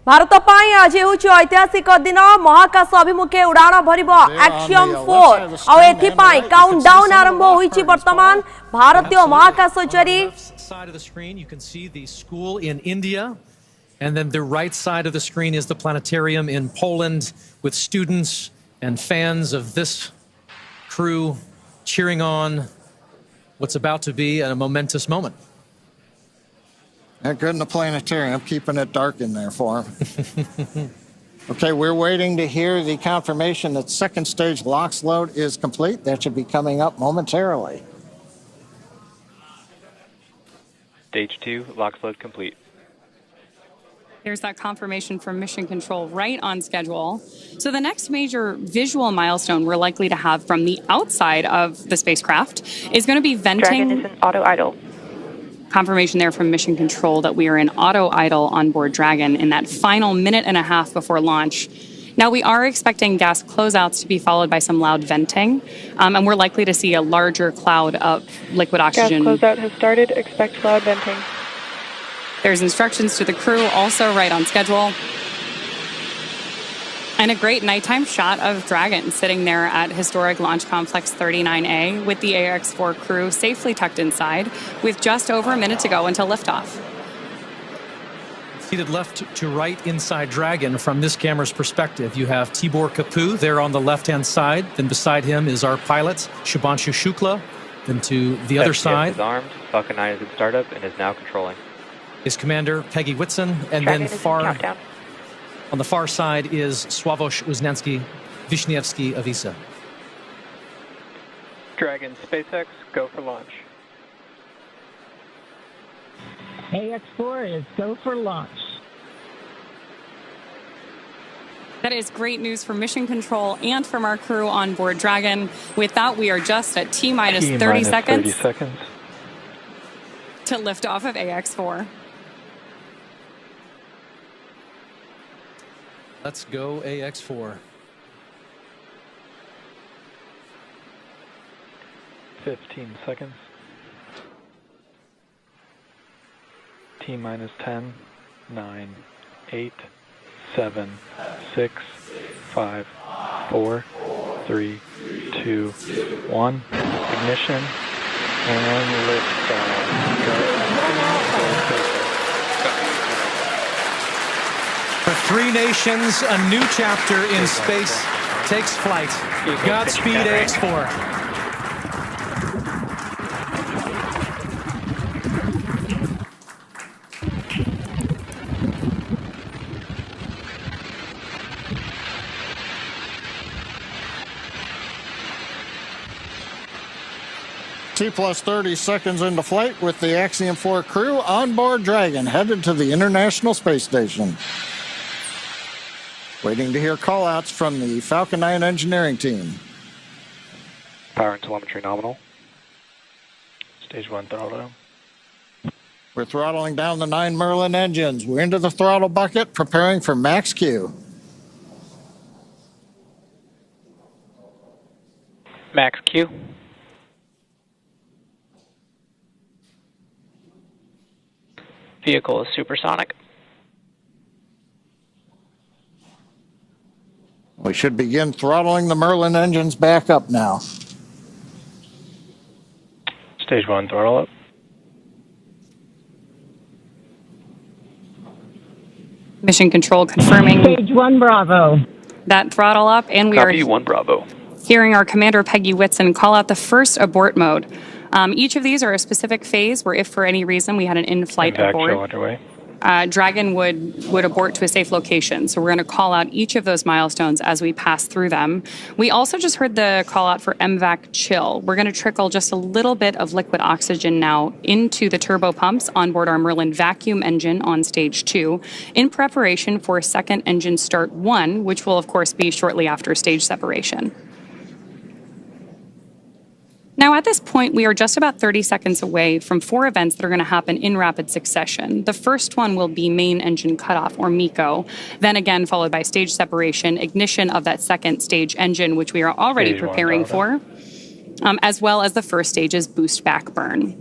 भारत पाई आज होची ऐतिहासिक दिन महाकाश अभिमुखे उड़ाण भरिबो एक्सियम 4 और एथि पाई काउंटडाउन आरंभ होईची वर्तमान भारतीय महाकाशचारी side of the screen you can see the school in India and then the right side of the screen is the planetarium in Poland with students and fans of this crew cheering on what's about to be a momentous moment. That good in the planetarium, keeping it dark in there for him. Okay, we're waiting to hear the confirmation that second stage LOX load is complete. That should be coming up momentarily. Stage 2, LOX load complete. There's that confirmation from Mission Control right on schedule. So the next major visual milestone we're likely to have from the outside of the spacecraft is going to be venting. Dragon is in auto idle. Confirmation there from Mission Control that we are in auto idle on board Dragon in that final minute and a half before launch. Now, we are expecting gas closeouts to be followed by some loud venting, and we're likely to see a larger cloud of liquid oxygen. Gas closeout has started. Expect loud venting. There's instructions to the crew, also right on schedule. And a great nighttime shot of Dragon sitting there at historic Launch Complex 39A with the AX-4 crew safely tucked inside with just over a minute to go until liftoff. Seated left to right inside Dragon from this camera's perspective, you have Tibor Kapu there on the left-hand side. Then beside him is our pilot, Shubhanshu Shukla. Then to the other side is armed. Falcon 9 is in startup and is now controlling. Is Commander Peggy Whitson. And Dragon then far countdown. on the far side is Sławomir Wisniewski of ESA. Dragon, SpaceX, go for launch. AX-4 is go for launch. That is great news for Mission Control and from our crew on board Dragon. With that, we are just at T-minus 30 seconds to lift off of AX-4. Let's go AX-4. 15 seconds. T-minus 10, 9, 8, 7, 6, 5, 4, 3, 2, 1. Ignition and liftoff. For three nations, a new chapter in space takes flight. Godspeed, AX-4. T plus 30 seconds into flight with the Axiom 4 crew on board Dragon, headed to the International Space Station. Waiting to hear callouts from the Falcon 9 engineering team. Power and telemetry nominal. Stage 1 throttle. We're throttling down the 9 Merlin engines. We're into the throttle bucket, preparing for max Q. Max Q. Vehicle is supersonic. We should begin throttling the Merlin engines back up now. Stage 1 throttle up. Mission Control confirming Stage 1 Bravo. that throttle up, and we Copy are 1 Bravo. hearing our Commander Peggy Whitson call out the first abort mode. Each of these are a specific phase where if for any reason we had an in-flight Impact abort, show underway. Dragon would abort to a safe location. So we're going to call out each of those milestones as we pass through them. We also just heard the call out for MVAC chill. We're going to trickle just a little bit of liquid oxygen now into the turbo pumps on board our Merlin vacuum engine on stage 2 in preparation for second engine start 1, which will of course be shortly after stage separation. Now, at this point, we are just about 30 seconds away from 4 events that are going to happen in rapid succession. The first one will be main engine cutoff, or MECO, then again followed by stage separation, ignition of that second stage engine, which we are already preparing for, as well as the first stage's boost back burn.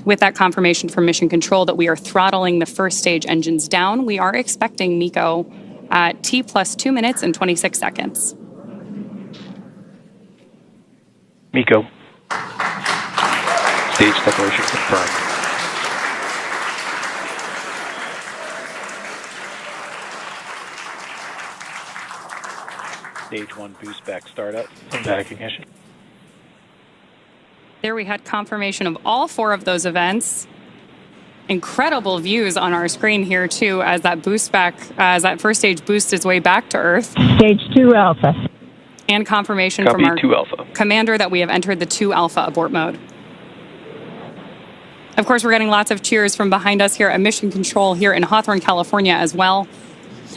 with that confirmation from Mission Control that we are throttling the first stage engines down, we are expecting MECO at T plus 2 minutes and 26 seconds. MECO. Stage separation confirmed. Stage 1 boost back startup. Static ignition. There we had confirmation of all 4 of those events. Incredible views on our screen here too as that first stage boosts its way back to Earth. Stage 2 Alpha. And confirmation Copy, from our 2 Alpha. commander that we have entered the 2 Alpha abort mode. Of course, we're getting lots of cheers from behind us here at Mission Control here in Hawthorne, California as well.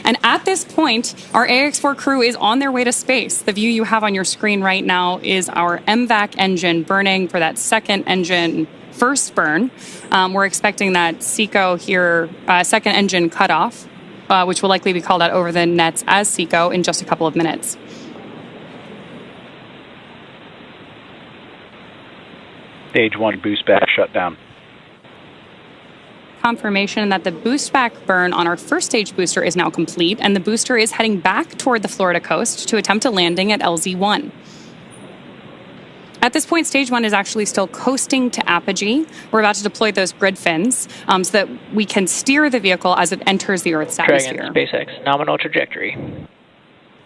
And at this point, our AX4 crew is on their way to space. The view you have on your screen right now is our MVAC engine burning for that second engine first burn. We're expecting that SECO here, second engine cutoff, which will likely be called out over the nets as SECO in just a couple of minutes. Stage 1 boost back shut down. Confirmation that the boost back burn on our first stage booster is now complete, and the booster is heading back toward the Florida coast to attempt a landing at LZ1. At this point, stage 1 is actually still coasting to apogee. We're about to deploy those grid fins so that we can steer the vehicle as it enters the Earth's atmosphere. Dragon, SpaceX, nominal trajectory.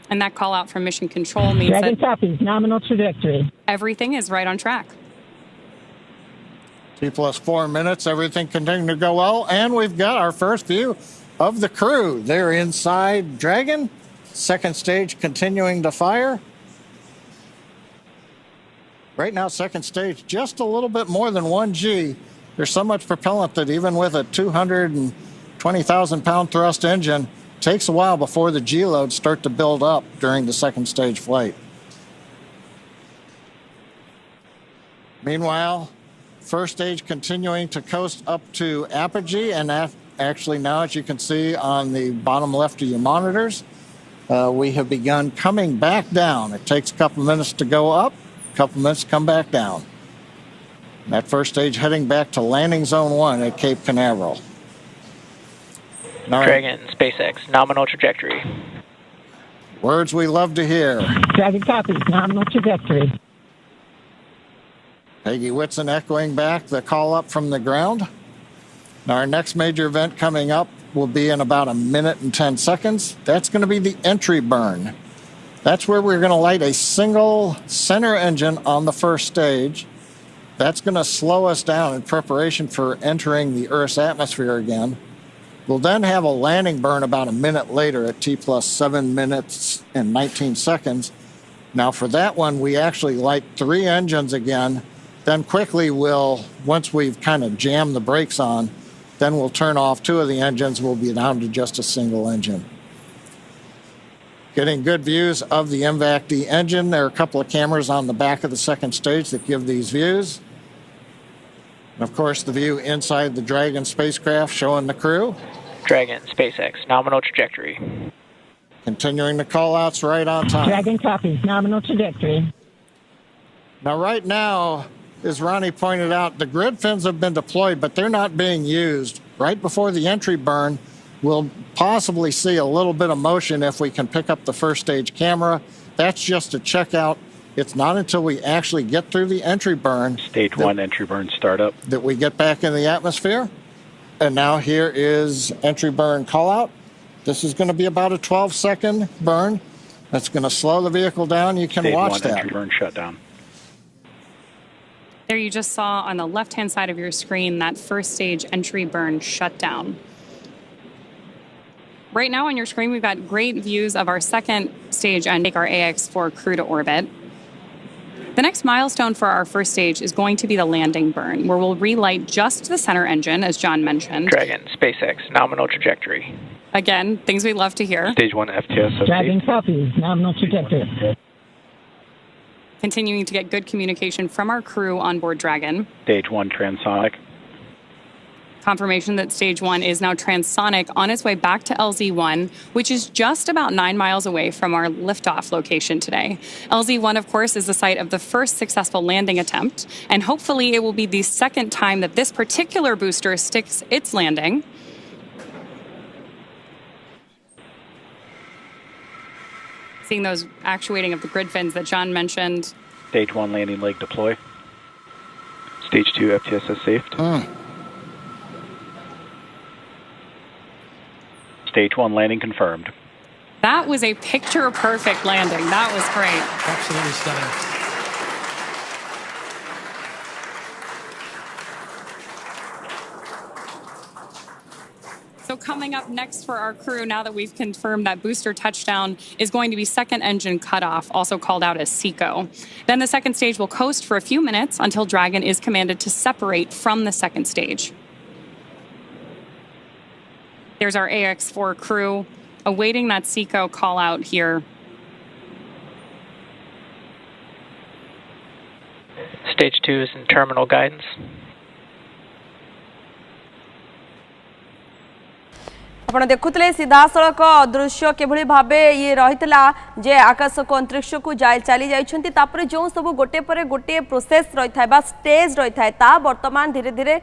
And that call out from Mission Control means Dragon that copies, nominal trajectory. everything is right on track. T plus 4 minutes, everything continuing to go well, and we've got our first view of the crew. They're inside Dragon, second stage continuing to fire. Right now, second stage, just a little bit more than 1G. There's so much propellant that even with a 220,000-pound thrust engine, it takes a while before the G loads start to build up during the second stage flight. Meanwhile, first stage continuing to coast up to apogee, and actually now, as you can see on the bottom left of your monitors, we have begun coming back down. It takes a couple minutes to go up, a couple minutes to come back down. That first stage heading back to landing zone 1 at Cape Canaveral. Dragon, SpaceX, nominal trajectory. Words we love to hear. Dragon copies, nominal trajectory. Peggy Whitson echoing back the call up from the ground. Now, our next major event coming up will be in about 1 minute and 10 seconds. That's going to be the entry burn. That's where we're going to light a single center engine on the first stage. That's going to slow us down in preparation for entering the Earth's atmosphere again. We'll then have a landing burn about 1 minute later at T plus 7 minutes and 19 seconds. Now, for that one, we actually light 3 engines again. Then quickly once we've kind of jammed the brakes on, then we'll turn off 2 of the engines. We'll be down to just a single engine. Getting good views of the MVAC-D engine. There are a couple of cameras on the back of the second stage that give these views. And of course, the view inside the Dragon spacecraft showing the crew. Dragon, SpaceX, nominal trajectory. Continuing the call-outs right on time. Dragon copies, nominal trajectory. Now, right now, as Ronnie pointed out, the grid fins have been deployed, but they're not being used. Right before the entry burn, we'll possibly see a little bit of motion if we can pick up the first stage camera. That's just to check out. It's not until we actually get through the entry burn. Stage 1 entry burn startup. That we get back in the atmosphere. And now here is entry burn call out. This is going to be about a 12-second burn. That's going to slow the vehicle down. You can Stage watch 1 that. entry burn shutdown. There you just saw on the left-hand side of your screen that first stage entry burn shutdown. Right now on your screen, we've got great views of our second stage and take our AX4 crew to orbit. The next milestone for our first stage is going to be the landing burn, where we'll relight just the center engine, as John mentioned. Dragon, SpaceX, nominal trajectory. Again, things we love to hear. Stage 1 FTS Dragon update. copies, nominal trajectory. Continuing to get good communication from our crew on board Dragon. Stage 1 transonic. Confirmation that stage 1 is now transonic on its way back to LZ1, which is just about 9 miles away from our liftoff location today. LZ1, of course, is the site of the first successful landing attempt, and hopefully it will be the second time that this particular booster sticks its landing. Seeing those actuating of the grid fins that John mentioned. Stage 1 landing leg deploy. Stage 2 FTSS safed. Stage 1 landing confirmed. That was a picture-perfect landing. That was great. Absolutely stunning. So coming up next for our crew, now that we've confirmed that booster touchdown, is going to be second engine cutoff, also called out as SECO. Then the second stage will coast for a few minutes until Dragon is commanded to separate from the second stage. There's our AX4 crew awaiting that SECO call out here. Stage 2 is in terminal guidance. ଆପଣ ଦେଖୁଥିଲେ ସିଧାସଳଖ ଦୃଶ୍ୟ କିଭଳି ଭାବେ ଇଏ ରହିଥିଲା ଯେ ଆକାଶକୁ ଅନ୍ତରିକ୍ଷକୁ ଚାଲି ଯାଇଛନ୍ତି ତାପରେ ଯେଉଁ ସବୁ ଗୋटे ପରେ ଗୋटे ପ୍ରୋସେସ ରହିଥାଏ ବା ଷ୍ଟେଜ ରହିଥାଏ ତା ବର୍ତ୍ତମାନ ଧୀରେ ଧୀରେ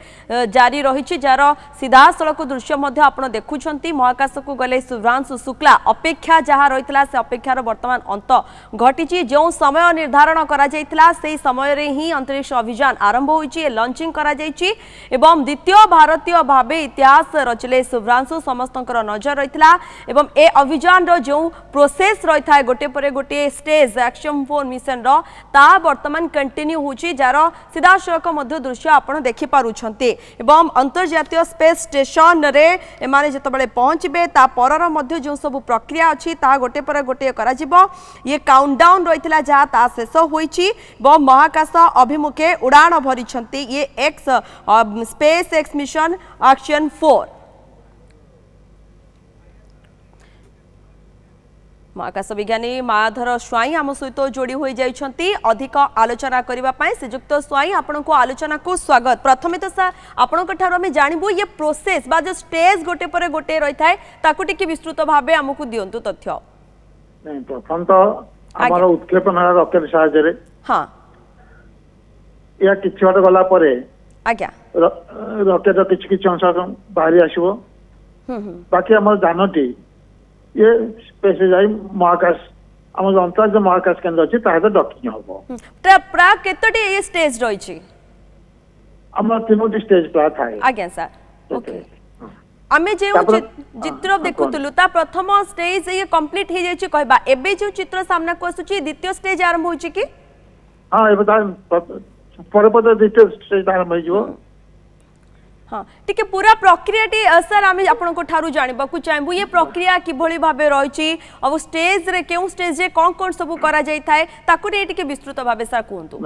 ଜାରି ରହିଛି ଯାର ସିଧାସଳଖ ଦୃଶ୍ୟ ମଧ୍ୟ ଆପଣ ଦେଖୁଛନ୍ତି ମହାକାଶକୁ ଗଲେ ଶୁଭ୍ରାଂଶୁ ଶୁକ୍ଲା ଅପେକ୍ଷା ଯାହା ରହିଥିଲା ସେ ଅପେକ୍ଷାର ବର୍ତ୍ତମାନ ଅନ୍ତ ଘଟିଛି ଯେଉଁ ସମୟ ନିର୍ଦ୍ଧାରଣ କରାଯାଇଥିଲା ସେହି ସମୟରେ ହିଁ ଅନ୍ତରିକ୍ଷ ଅଭିଯାନ ଆରମ୍ଭ ହୋଇଛି ଲଞ୍ଚିଂ କରାଯାଇଛି ଏବଂ ଦ୍ୱିତୀୟ ଭାରତୀୟ ଭାବେ ଇତିହାସ ରଚିଲେ ଶୁଭ୍ରାଂଶୁ ସମସ୍ତ नजर रही ए अभियान जो प्रोसेस रही है गोटे पर गोटे स्टेज एक्शन 4 मिशन ता वर्तमान कंटिन्यू होची जार सीधासलख दृश्य आपड़ देखिपुंट अंतर्जातीय स्पेस स्टेशन रे एमाने जितेबाला पहुँचे तापर जो सब प्रक्रिया अच्छी गोटे पर गोटे ये काउंटडाउन रही जहाँ ता शेष होईची महाकाश अभिमुखे उड़ाण भरी ये x space x mission action 4 महाकाश विज्ञानी मायाधर स्वाई आम सहित जोड़ी हो जाती अधिक आलोचना करने श्रीजुक्त स्वाई आपण को आलोचना को स्वागत प्रथमे तो सर आपण जानबू ये प्रोसेस बा जो स्टेज गोटे पर गोटे रही है विस्तृत भाव आमको दिंतु तथ्य प्रथम तो आम उत्क्षेपण रॉकेट साहाय्य हाँ या किछि बाट गला परे आज्ञा रॉकेट किछि किछि अंश बाहरी आसीबो बाकी आम जानटी ये स्पेस जाई महाकाश आम जो अंतर्जातीय महाकाश केन्द्र अच्छी ताहले डॉकिंग हम प्राय केतोटी ये स्टेज रही छी आम तीनोटी स्टेज प्राय थाए आज्ञा सर ओके आमे जे चित्र देखुतलु ता प्रथम स्टेज ये कंप्लीट हे जाय छी कहबा एबे जो चित्र सामना को आसुची द्वितीय स्टेज आरंभ होची की हां एबे ता पर द्वितीय स्टेज आरंभ हो जो हाँ टिके पूरा प्रक्रिया सर आम आपको ठारू जानवा चाहबू ये प्रक्रिया किभली भाबे रही अब स्टेज रे केउ स्टेज रे कौन सब करा जाय थाए ताकू रे टिके विस्तृत भाबे सर कहंतु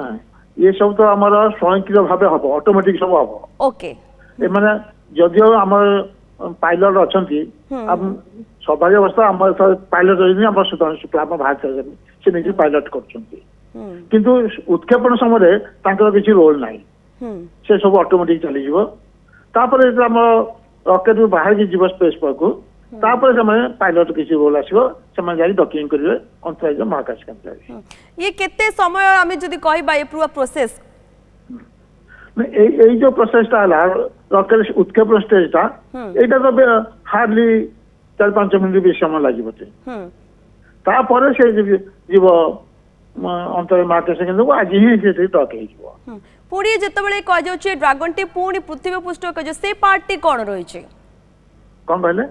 ये सब तो हमर स्वयंक्रिय भाबे हबो ऑटोमेटिक सब हबो ओके ए माने जदियो हमर पायलट अछंती अब सौभाग्य अवस्था हमर पायलट रही हमर सुधांशु शुक्ला हम भारत से निजे पायलट करछंती किंतु उत्क्षेपण समय तांकर किछि रोल नाही से सब ऑटोमेटिक चली जीवो तापर रॉकेट बाहर की जीव स्पेस को पायलट किसी रोल आसो से डॉकिंग करेंगे अंतराज्य महाकाश केन्द्र ये केते समय आमे जदी कहबा ये पूरा प्रोसेस ए जो प्रोसेसटा हला रॉकेट उत्क्षेपण स्टेजटा एटा तो हार्डली 4-5 मिनिट भी समय लागिबते तापर से जीव अंतर महाकाश केन्द्र को आज ही से डॉक हेजिवो पुणी जितेबाला कह जाउछि ड्रैगन टी पुणी पृथ्वी पृष्ठ कह से पार्टी कौन रही कौन कहले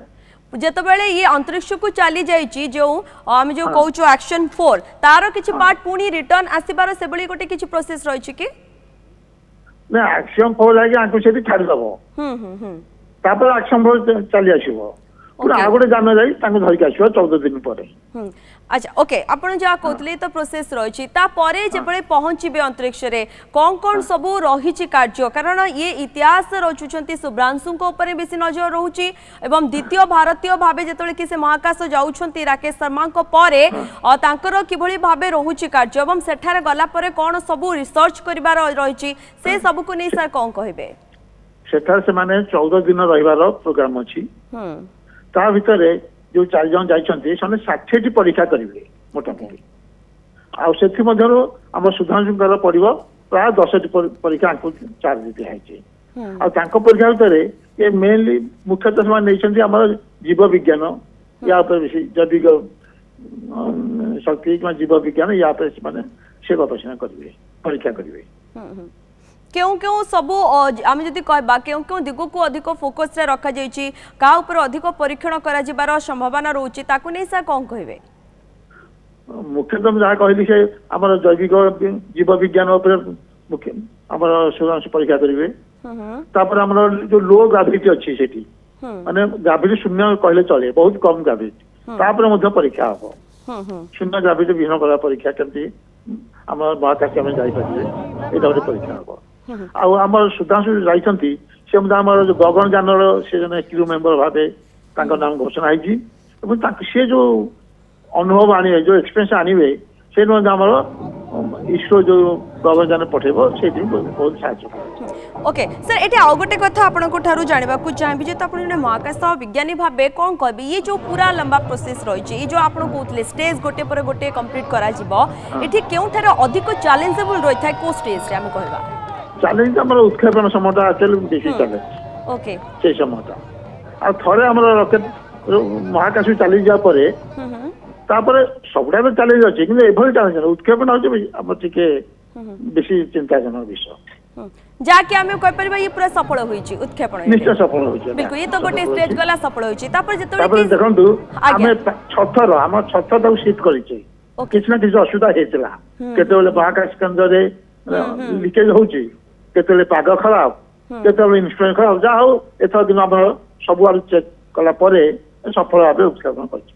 जितेबाला ये अंतरिक्ष को चली जाइछि जो आम जो कहूछु एक्शन 4 तार किछि पार्ट पुणी रिटर्न आसीबार से बली गोटे किछि प्रोसेस रही कि ना एक्शन 4 लागे आंकु सेठी छाडी दबो तापर एक्शन 4 चली आसीबो पूरा आगोटे जान जाई तांको धरि के आसीबो 14 दिन परे अच्छा ओके आपण जा कहतले तो प्रोसेस रही तापरे जेबळे पहुँचबे अंतरिक्ष रे कौन सब रही कार्य कारण ये इतिहास रचुंट शुभ्रांशु ऊपर बेसी नजर रोची एवं द्वितीय भारतीय भाव जो कि से महाकाश जाऊँच राकेश शर्मा परे किभली भाव रोची कार्य एवं सेठारे गला परे कौन सब रिसर्च करिबार रही से सबको नहीं सर कौन कहबे सेठार से माने 14 दिन रहिबार प्रोग्राम अछि ता भितरे जो 4 जन जाइछन्ती सने 60 परीक्षा करिवे मोटामोटी आ सेथि मध्यरो हम सुधांशुकर पड़िबो प्राय 10 परीक्षा आंकु चार्ज दिया है आ तांको परीक्षा भितरे ये मेनली मुख्यतः समान नैछन्ती हमर जीव विज्ञान या पर बेसी जैविक शक्ति जीव विज्ञान या पर माने से गवेषणा करिवे परीक्षा करिवे क्यों क्यों सब आम जदि कहबा क्यों क्यों दिग को अधिक फोकस रे रखा जाइछि का ऊपर अधिक परीक्षण करा जिबार संभावना रहउछि ताकू नै सा कोन कहबे मुख्यतः जहाँ कहली से आम जैविक जीव विज्ञान मुख्य आम सुधांश परीक्षा करेंगे तापर आम जो लो ग्राविटी अच्छी सेठी माने ग्राविटी शून्य कहले चले बहुत कम ग्राविटी तापर मध्य परीक्षा हम शून्य ग्राविटी विहीन करा परीक्षा केमती आम महाकाश आम जापारे ये गोटे परीक्षा हम आउ आम सुधांशु जाइछन्ती से आम गगन यान से जने क्रू मेंबर भावे नाम घोषणा होती से जो अनुभव आने जो एक्सपीरियंस आनिबे से आमर इसरो जो गगनयान पठेबो से बहुत साहाय्य ओके सर एटी आउ गोटे कथा आपनको ठारू जानिबा को चाहबी जे त आपण महाकाश विज्ञानी भाबे कोन कहबी ये जो पूरा लंबा प्रोसेस रही छै जो आपण कहउतले स्टेज गोटे पर गोटे कंप्लीट करा जिवो एठी केउ थारे अधिक चैलेंजेबल रही थाय को स्टेज रे हम कहबा चैलेंज हमर उत्क्षेपण समता आचल बेसी चैलेंज ओके से समता आ थरे हमर रॉकेट महाकाश चली जा परे तापर सबटा तो चैलेंज अच्छे कि एभली चैलेंज उत्क्षेपण हम टिके बेसी चिंताजनक विषय जाके हमें कह परबा ये पूरा सफल होई छी उत्क्षेपण निश्चय सफल होई छी बिल्कुल ये तो गोटे स्टेज गला सफल होई छी तापर जेतोले तापर देखंतु हमें छथर हम छथर तो सीट करी छी किछ ना किछ असुविधा हेतला केतेले महाकाश केंद्र रे लीकेज होची केतेले पाग खराब केतेले इंस्ट्रूमेंट खराब जा हो एथर दिन हम सब आर चेक कला परे सफल भाबे उत्क्षेपण करछी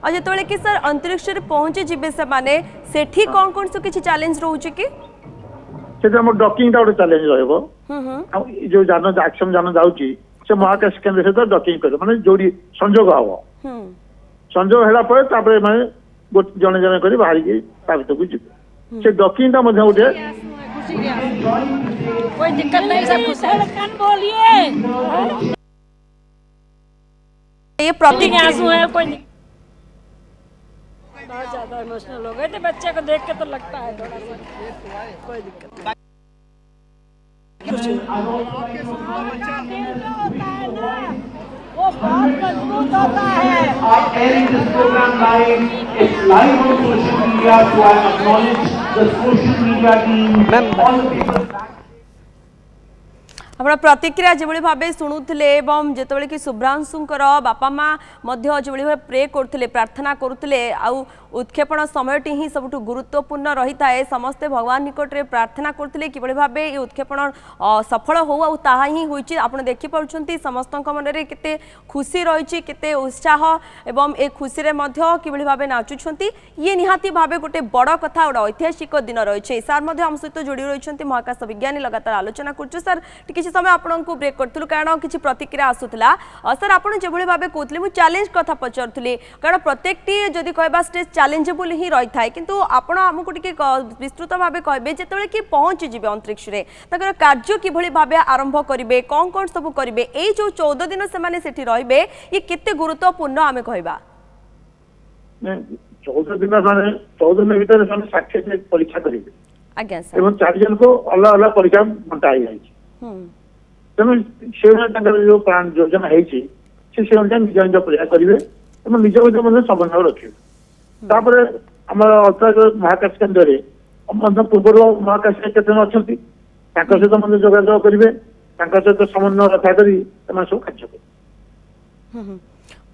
और जेतोले कि सर अंतरिक्ष रे पहुंचे जिबे से माने सेठी कोन कोन से किछ चैलेंज रहउची कि से हम डॉकिंग टा चैलेंज रहबो जो जान एक्शन जान जाउची से महाकाश केंद्र से तो डॉकिंग कर माने जोड़ी संयोग हबो संयोग हैला पर तापर माने जने जने करी बाहरी के ताबित को जिबे से डॉकिंग टा मध्ये उठे कोई दिक्कत नहीं सब कुछ है कान बोलिए ये प्रतीक आंसू है कोई बहुत ज्यादा इमोशनल हो गए थे बच्चे को देख के तो लगता है थोड़ा सा कोई दिक्कत नहीं वो बहुत मजबूत होता है I end this program live. It's live on social media, so I acknowledge the social media team, all the people. आपण प्रतिक्रिया जो भाव शुणुले एवं जिते कि शुभ्रांशुंकर बापा माँ जो भाव प्रे करते प्रार्थना करते आउ उत्क्षेपण समय ही सबुठ गुरुत्वपूर्ण रही है समस्ते भगवान निकट में प्रार्थना करते कि भाव ये उत्क्षेपण सफल हो ही होती आप देखिपुं समस्त मन में केते खुशी रही केते उत्साह एवं ए खुशी में कि भाव नाचुंट ये निहाती भाव गोटे बड़ कथा गोटे ऐतिहासिक दिन रही है सार आम सहित जोड़ी रही महाकाश विज्ञानी लगातार आलोचना कर सर किसी समय आपको ब्रेक करूँ कारण किसी प्रतिक्रिया आसूला सर आप जो भाव कहते मुझे चैलेंज कथा पचारूली कारण प्रत्येक जदि कहबा स्टेज चैलेंजेबल ही रही है किंतु आपण आमको टिके विस्तृत भाव कहे जिते कि पहुँची जी अंतरिक्ष में कार्य किभली भाव आरंभ करेंगे कौन कौन सब करेंगे ये जो 14 दिन से रे ये केते गुरुत्वपूर्ण आम कहवा 14 दिन 14 दिन भीतर 60 परीक्षा करेंगे आज्ञा एवं 4 जन को अलग अलग परीक्षा बंटा तेणु से जो प्लान योजना होती निज निज प्रयास करेंगे निज निज समन्वय रखे तापर आम अंतराल महाकाश केन्द्र में पूर्व महाकाश केतन अच्छा सहित जोगाजोग करेंगे सहित समन्वय रक्षा कर सब कार्य करेंगे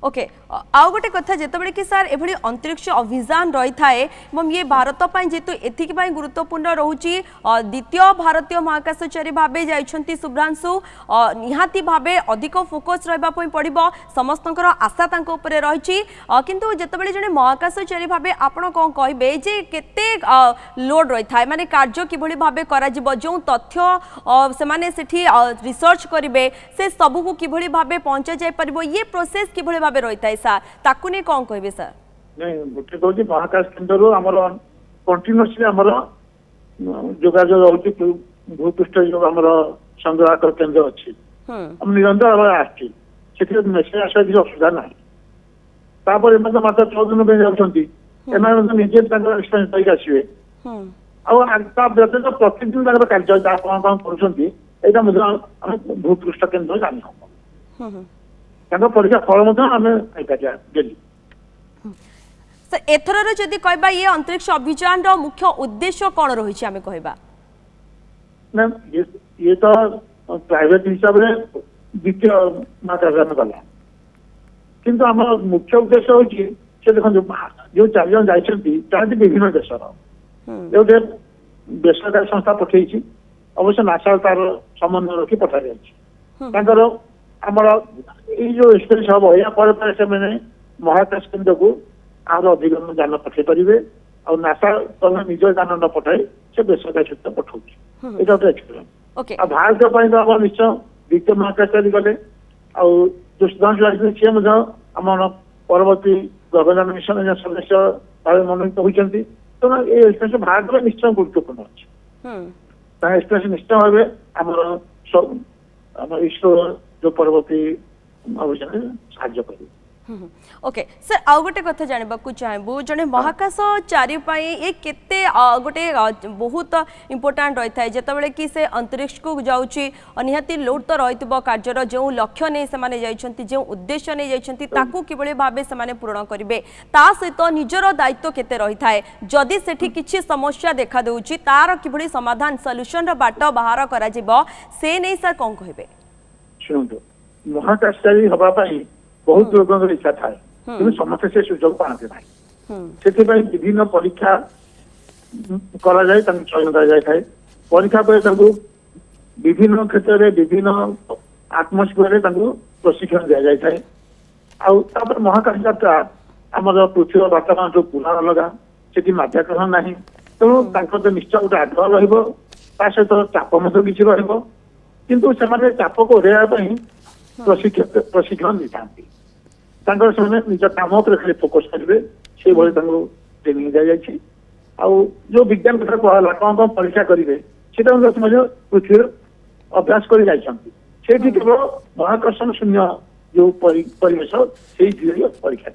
ओके आउ गोटे कथा जितेबाला कि सर एभली अंतरिक्ष अभियान रही है ये भारत जेहेतु एथिक गुरुत्वपूर्ण रोचे द्वितीय भारतीय महाकाशचारी भाव जाइछंती शुभ्रांशु निहाती भाव अधिक फोकस रहा पड़ो समस्त आशा ऊपर रही किंतु जितेबाला जड़े महाकाशचारी भाव आपड़ कौन कहे जे केते लोड रही है माने कार्य किभली भाव करा जो तथ्य से रिसर्च करेंगे से सबू किभली भाव पहुंचा जाय परिबो ये प्रोसेस किभली भाव रही है सर ताकू नहीं कौन कहे सर नहीं गोटे कहूँ महाकाश केन्द्र आमर कंटिन्यूअसली आमर जोगाजोग होती भूपृष्ठ जो आमर ସଂଗ୍ରହ କେନ୍ଦ୍ର ଅଛି ଆମେ ନିରନ୍ତର ଭାବରେ ଆସିଛି ସେଥିରେ ମେସେଜ ଆସିବା କିଛି ଅସୁବିଧା ନାହିଁ ତାପରେ ଏମାନେ ମାତ୍ର 14 ଦିନ ପାଇଁ ଯାଉଛନ୍ତି ଏମାନେ ମଧ୍ୟ ନିଜେ ତାଙ୍କର ଏକ୍ସପେରିଏନ୍ସ ପାଇକି ଆସିବେ ଆଉ ତା ବ୍ୟତୀତ ପ୍ରତିଦିନ ତାଙ୍କର କାର୍ଯ୍ୟ ଯାହା କଣ କରୁଛନ୍ତି ଏଇଟା ମଧ୍ୟ ଆମେ ଭୂପୃଷ୍ଠ କେନ୍ଦ୍ର ଜାଣି ହବ ତାଙ୍କ ପରୀକ୍ଷା ଫଳ ମଧ୍ୟ ଆମେ ପାଇପାରିବା ଡେଲି सर एथरर जदि कहबा ये अंतरिक्ष अभियान रो मुख्य उद्देश्य कौन रही आम कहबा ना ये तो प्राइवेट हिसाब से द्वितीय महाकाशयान गला किंतु आम मुख्य उद्देश्य हूँ से देखो जो 4 जन जाती विभिन्न देशर गोटे बेसरकारी संस्था पठेगी अवश्य नासा तार समन्वय रखी पठा जाकर आमर ये जो एक्सपीरियंस हम या से महाकाश केन्द्र को आर अधिक जान पठे पारे और नासा निज जान न पठाई से बेसरकारी क्षेत्र पठाऊँ ये गोटे एक्सपीरियंस और भारत तो निश्चय द्वितीय महाकाशचारी गले और जो सुधांशु राजनीति सी आम परवर्ती गगनयान मिशन सदस्य भाव मनोनीत होती तेना ये एक्सपीरियंस भारत में निश्चय गुरुत्वपूर्ण अच्छे एक्सपीरियंस निश्चय भाव आम इसरो जो परवर्ती अभियान साहाय्य कर ओके सर आउ गोटे कथा जानवाक चाहबू जड़े महाकाशचारी ये केते गोटे बहुत इम्पोर्टाट रही है जितेबाला कि से अंतरिक्ष को जाऊँगी निहाती लोड तो रही कार्यर जो लक्ष्य नहीं से जो उद्देश्य नहीं जाती किभली भाव से पूरण करेंगे ता सहित निजर दायित्व केते रही है जदि सेठी किछि समस्या देखा देउछि तार किभली समाधान सॉल्यूशन बाट बाहर करा जिवो से नहीं सर कौन कहबे शुणु महाकाशचारी हवाई बहुत लोगों इच्छा थाए कि समस्ते से सुजोग पाते ना से विभिन्न परीक्षा कराए चयन कर परीक्षा पर विभिन्न क्षेत्र में विभिन्न आत्मस्फीयर प्रशिक्षण दि जाए आपर महाकाश यात्रा आम पृथ्वी वातावरण जो पूरा अलग से माध्याकर्षण ना तेणु तो निश्चय गोटे आग्रह रहित चाप किसी रु से चाप को ओह्लैवाई प्रशिक्षण दी था निज काम खाली फोकस करेंगे से ट्रेनिंग दी जाए जो विज्ञान कथा कहला कौन कौन परीक्षा करेंगे पृथ्वी अभ्यास कर केवल महाकर्षण शून्य जो परिवेश से परीक्षा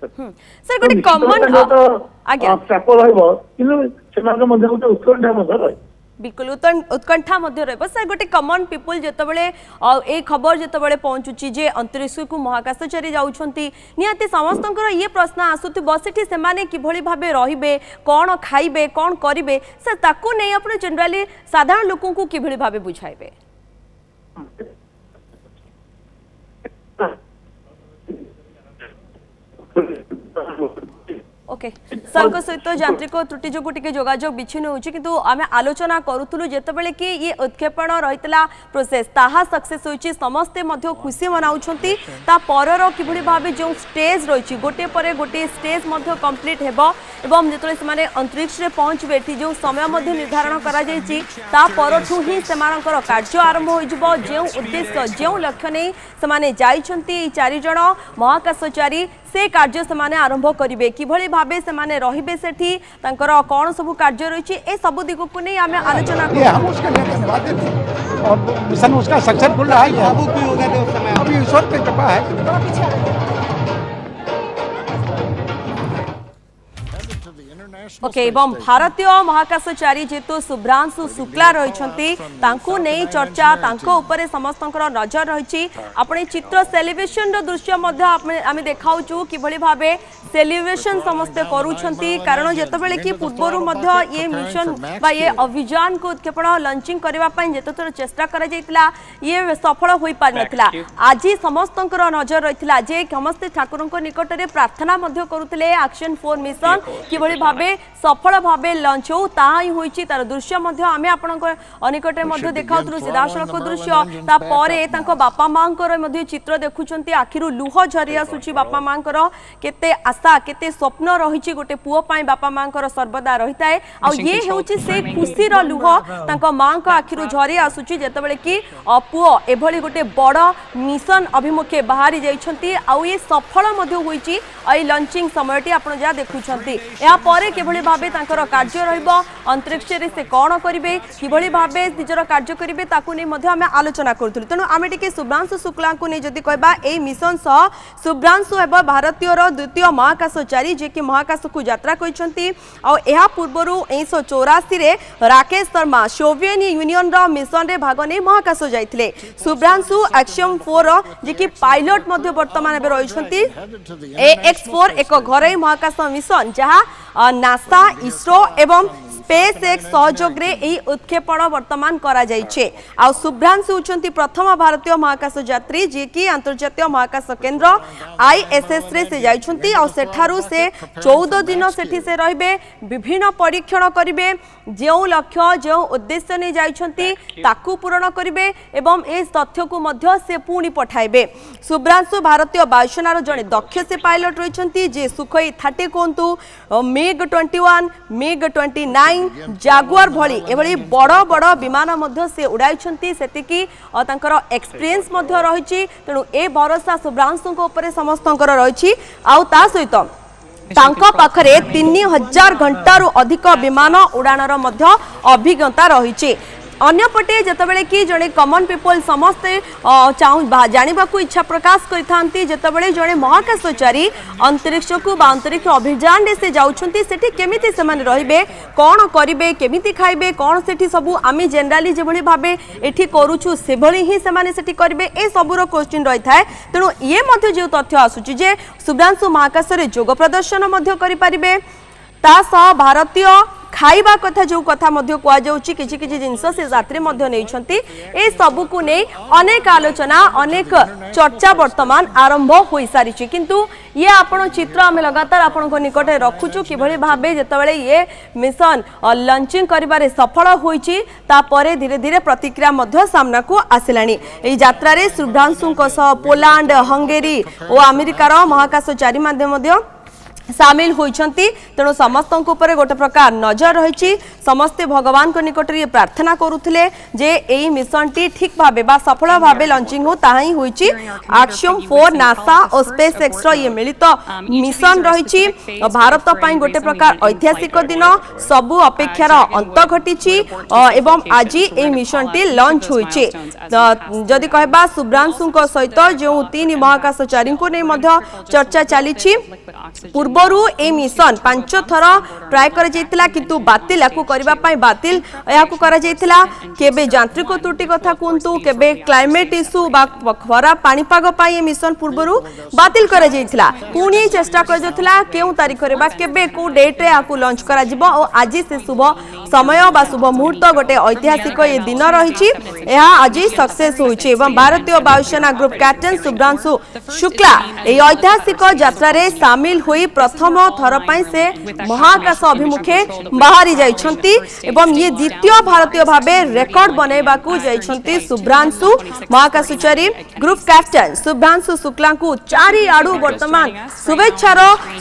चाप रोटे उत्कंठा रही बिल्कुल उत्कंठा सर गोटे कमन पीपुल जितेबाला ए खबर जितेबाला पहुँचुची जे अंतरिक्ष को महाकाशचारी जाउछंती निहाती समस्त ये प्रश्न आसुथिबो सेठी सेमाने किभली भाबे रहिबे कौन खाइबे कौन करिबे सर ताकू नहीं अपने जनरली साधारण लोकों को किभली भाबे बुझाइबे ओके सर सहित यांत्रिक त्रुटि जो जोगाजोग विच्छिन्न होची किंतु आमे आलोचना करूथुलु जेतेबेले कि ये उत्क्षेपण रहितला प्रोसेस ताहा सक्सेस होची समस्ते मध्य खुशी मनाउछंती ता परर किभली भाबे जो स्टेज रहिची गोटे परे गोटे स्टेज मध्य कंप्लीट हेबो एवं जेतले से अंतरिक्ष रे पहुंचबे ती जो समय मध्य निर्धारण करा जायची ता परठु ही सेमानकर कार्य आरंभ होई जबो जे उद्देश्य जे लक्ष्य नै समाने जाइछंती 4 जण महाकाशचारी से कार्य से आरंभ करेंगे किभली भाबे से रहिबे सेठी तांकर कौन सब कार्य रही ए सब दिग को नहीं आम आलोचना हम उसके लिए धन्यवाद देते हैं और मिशन उसका सक्सेसफुल रहा है अभी ईश्वर पे कृपा है ओके एवं भारतीय महाकाशचारी जेतु शुभ्रांशु शुक्ला रही नहीं चर्चा तांको ऊपर समस्त नजर रही अपने चित्र सेलिब्रेशन दृश्य आम देखाऊँ किभली भाबे सेलिब्रेशन समस्ते करूछंती कारण जेतेबेले कि पूर्वर ये मिशन बा ये अभियान को उत्क्षेपण लॉन्चिंग करने जेते थोर चेष्टा करा जायतिला ये सफल हो पार नथिला आज समस्त नजर रही जे समस्ते ठाकुर निकट में प्रार्थना करुले एक्शन 4 मिशन किभली भाबे सफल भाव लंच हो ताही होईची तार दृश्य आम अनिकट देखाऊँ सीधासलख दृश्य तापरे बापा माँ चित्र देखुं आखिर लुह झरी आसूची बापा माँ केते आशा केते स्वप्न रही गोटे पुओ पाई बापा माँ सर्वदा रही है ये हूँ से खुशीर लुह माँ आखिर झरी आसूची जेतेबेले कि पुओ एभली गोटे बड़ मिशन अभिमुखे बाहरी जाइछंती आउ ये सफल होईची लॉन्चिंग समयटी आपण जहाँ देखुं या किभଳି भाबे तांकर कार्य रहइबो अंतरिक्ष रे से कोन करिवे किभଳି भाबे निजर कार्य करिवे ताकू नै मध्ये हम आलोचना करथुल तेनु आमे टिके शुभ्रांशु शुक्ला को नै जदि कहबा ए मिशन सह शुभ्रांशु एबा भारतीय रो द्वितीय महाकाशचारी जे कि महाकाश को यात्रा करिसंती आ एहा पूर्वरु 1984 रे राकेश शर्मा सोवियत यूनियन रो मिशन रे भाग नै महाकाश जाइथिले शुभ्रांशु एक्शन 4 रो जे कि पायलट मध्ये वर्तमान बे रहिसंती AX4 एक घरै महाकाश मिशन जहा नासा इसरो एवं स्पेस एक्स सहयोग रे एही उत्क्षेपण वर्तमान करा जाइछे आ शुभ्रांशु होचंती प्रथम भारतीय महाकाश यात्री जे कि अंतर्जातीय महाकाश केंद्र ISS रे से जाइछंती आ सेठारु से 14 दिन सेठी से रहबे विभिन्न परीक्षण करिवे जेउ लक्ष्य जेउ उद्देश्य ने जाइछंती ताकू पूर्ण करिवे एवं ए तथ्य को मध्य से पुणी पठाइबे शुभ्रांशु भारतीय वायुसेना रो जणे दक्ष से पायलट रहिछंती जे सुखोई 30 कोंतु MiG-21 MiG-29 जागुआर भली एभली बड़ बड़ विमान मध्य से उड़ाइछंती सेतिकी तांकर एक्सपीरियंस मध्य रहिछि तेणु ए भरोसा शुभ्रांशु को ऊपर समस्तंकर रहिछि आ ता सहित तांका पाखरे 3000 घंटा रु अधिक विमान उड़ाणर मध्य अभिज्ञता रहिछि अन्यपटे जतबेले कि जणे कॉमन पीपल समस्ते जानिबा को इच्छा प्रकाश करिथांती जतबेले जणे महाकाशचारी अंतरिक्ष को बा अंतरिक्ष अभियान रे से जाउछंती सेठी केमिति समान रहिबे कोन करिवे केमिति खाइबे कोन सेठी सबु आमी जनरली जे भली भाबे एठी करूछु से भली ही समान सेठी करिवे ए सबुरो क्वेश्चन रहि थाए तेनु ये मध्य जे तथ्य आसुची जे शुभ्रांशु महाकाश रे योग प्रदर्शन मध्य करि परिबे ता सह भारतीय खाइबा कथा जो कथा मध्य कुआ जाउची किछि किछि जिंस से यात्री मध्य नेइछंती ए सबु को नै अनेक आलोचना अनेक चर्चा वर्तमान आरंभ होई सारिछि किंतु ये आपण चित्र आमे लगातार आपण को निकटे रखुछु किभଳି भाबे जतबेले ये मिशन लॉन्चिंग करिबारे सफल होईछि ता परे धीरे धीरे प्रतिक्रिया मध्य सामना को आसिलानी ए यात्रा रे शुभ्रांशु को सह पोलैंड हंगेरी ओ अमेरिका रो महाकाशचारी मध्य सामिल होइछंती तेणु समस्त ऊपर गोटे प्रकार नजर रही समस्ते भगवान को निकट ये प्रार्थना करुथिले जे एई मिशन टी ठीक भाबे बा सफल भाबे लॉन्चिंग हो ताही होइछि एक्शन 4 नासा और स्पेस एक्स रो ये मिलित मिशन रही भारत पई गोटे प्रकार ऐतिहासिक दिन सबु अपेक्षार अंत घटिछि एवं आज ए मिशन टी लॉन्च होइछि जदि कहबा शुभ्रांशु को सहित जो 3 महाकाशचारी को नै मध्य चर्चा चलीछि पूर्वरु ए मिशन 5 थर ट्राई कर जाइतिला किंतु बातिल याकू करबा पई बातिल याकू करा जाइतिला केबे यांत्रिक त्रुटि कथा कुंतु केबे क्लाइमेट इशू बा खरा पानी पाग पई ए मिशन पूर्वरु बातिल करा जाइतिला पुणी चेष्टा कर जथिला केउ तारीख रे बा केबे को डेट रे याकू लॉन्च करा जिवो और आज से शुभ समय बा शुभ मुहूर्त गोटे ऐतिहासिक ये दिन रहिछि एहा आज सक्सेस होइछि एवं भारतीय वायुसेना ग्रुप कैप्टन शुभ्रांशु शुक्ला ए ऐतिहासिक यात्रा रे शामिल होई प्रथम थर पई से महाकाश अभिमुखे बाहरी जाइछंती एवं ये द्वितीय भारतीय भाबे रेकॉर्ड बनेबा को जाइछंती शुभ्रांशु महाकाशचारी ग्रुप कैप्टन शुभ्रांशु शुक्ला को चारि आडू वर्तमान शुभेच्छार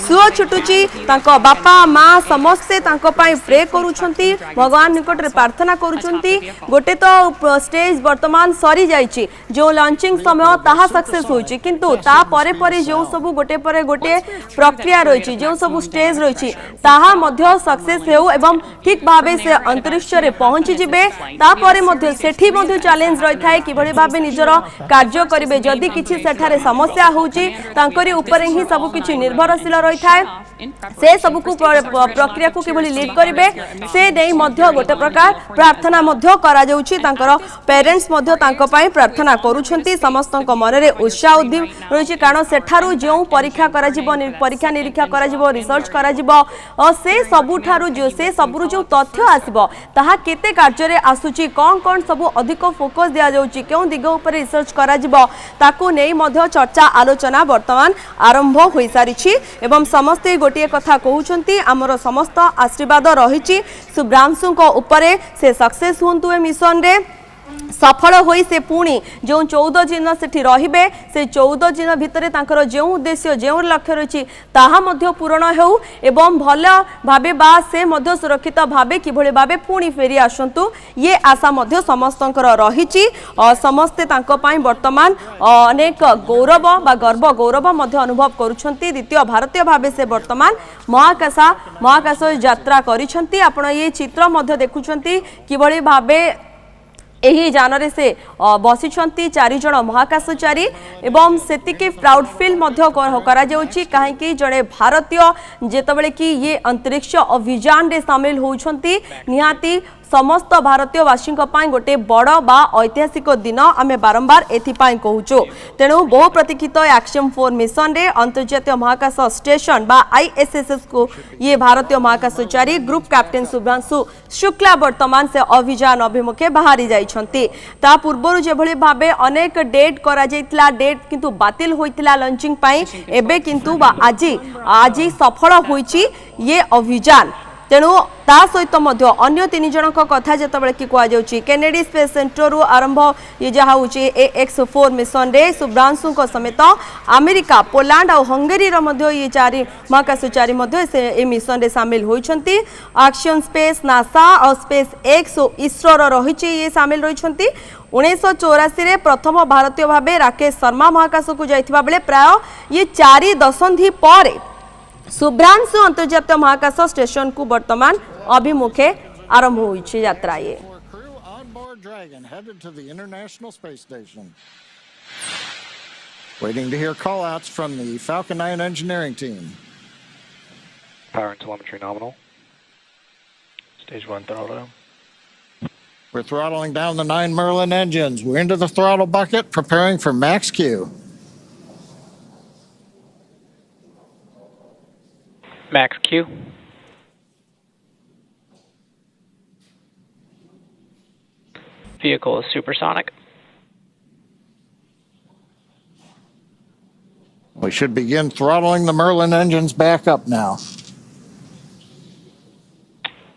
सुओ छुटुची तांको बापा मां समस्ते तांको पई प्रे करूछंती भगवान निकट रे प्रार्थना करूछंती गोटे तो स्टेज वर्तमान सरी जाइछि जो लॉन्चिंग समय ताहा सक्सेस होइछि किंतु ता परे परे जो सब गोटे परे गोटे प्रक्रिया रही जो सब स्टेज रही ताहा मध्य सक्सेस हेउ एवं ठीक भाबे से अंतरिक्ष रे पहुंची जिबे तापरे मध्य सेठी मध्य चैलेंज रही थाए किभଳି भाबे निजर कार्य करिवे जदि किछि सेठारे समस्या होउची तांकरी ऊपर ही सब किछि निर्भरशील रही थाए से सब को प्रक्रिया को किभଳି लीड करिवे से नै मध्य गोटे प्रकार प्रार्थना मध्य करा जाउची तांकर पेरेंट्स मध्य तांको पई प्रार्थना करूछंती समस्तक मन रे उत्साह उद्दीम रही कारण सेठारु जो परीक्षा करा जिवो परीक्षा निरीक्षा करा जिवो रिसर्च करा जिवो और से सबुठारु जो से सबरु जो तथ्य आसीबो ताहा केते कार्य रे आसुची कोन सब अधिक फोकस दिया जाउची केउ दिग ऊपर रिसर्च करा जिवो ताकू नै मध्य चर्चा आलोचना वर्तमान आरंभ होई सारिछि एवं समस्ते गोटे कथा कहउछंती हमर समस्त आशीर्वाद रहिछि शुभ्रांशु को ऊपर से सक्सेस हुंतु ए मिशन रे सफल होई से पुणी जो 14 दिन सेठी रहिबे से 14 दिन भितरे तांकर जो उद्देश्य जो लक्ष्य रही ताहा मध्य पूरण हो एवं भल भाबे बा से मध्य सुरक्षित भाबे किभଳି भाबे पुणी फेरी आसंतु ये आशा मध्य समस्तंकर रहिछि समस्ते तांको पई वर्तमान अनेक गौरव बा गर्व गौरव मध्य अनुभव करूछंती द्वितीय भारतीय भाबे से वर्तमान महाकाश यात्रा करिछंती आपण ये चित्र मध्य देखुछंती किभଳି भाबे एही जानरे से बसिछंती 4 जण महाकाशचारी एवं सेतिके प्राउड फील मध्य करा जाउची काहेकि जड़े भारतीय जेतबेले कि ये अंतरिक्ष अभियान रे शामिल होउछंती निहाती समस्त भारतीयवासी गोटे बड़ बा ऐतिहासिक दिन आमे बारंबार एथिपाई कहूचु तेणु बहु प्रतीक्षित एक्शन 4 मिशन रे अंतर्जातीय महाकाश स्टेशन बा ISS को ये भारतीय महाकाशचारी ग्रुप कैप्टेन शुभ्रांशु शुक्ला वर्तमान से अभियान अभिमुखे बाहरी जाइछंती ता पूर्वरु जेभଳି भाबे अनेक डेट करा जाइतला डेट किंतु बातिल होइतला लॉन्चिंग पाई एबे किंतु आज सफल होइची ये अभियान तेणु ता सहित मध्य अन्य 3 जनक कथा जेतबेले कि कुआ जाउची केनेडी स्पेस सेंटर आरंभ ये जहा होची AX4 मिशन रे शुभ्रांशु समेत अमेरिका पोलैंड और हंगेरी रो मध्य ये 4 महाकाशचारी मध्य से ए मिशन रे शामिल होइछंती एक्शन स्पेस नासा और स्पेस एक्स और इसरो रो रहिची ये शामिल रहिछंती 1984 रे प्रथम भारतीय भाबे राकेश शर्मा महाकाश को जाइथिबा बेले प्राय ये 4 दशंधि पर शुभ्रांशु अंतर्जातीय महाकाश स्टेशन को वर्तमान अभिमुखे आरंभ होइछि यात्रा ये Dragon headed to the International Space Station. Waiting to hear call-outs from the Falcon 9 engineering team. Power and telemetry nominal. Stage 1 throttle. We're throttling down the 9 Merlin engines. We're into the throttle bucket, preparing for max Q. Max Q. Vehicle is supersonic. We should begin throttling the Merlin engines back up now.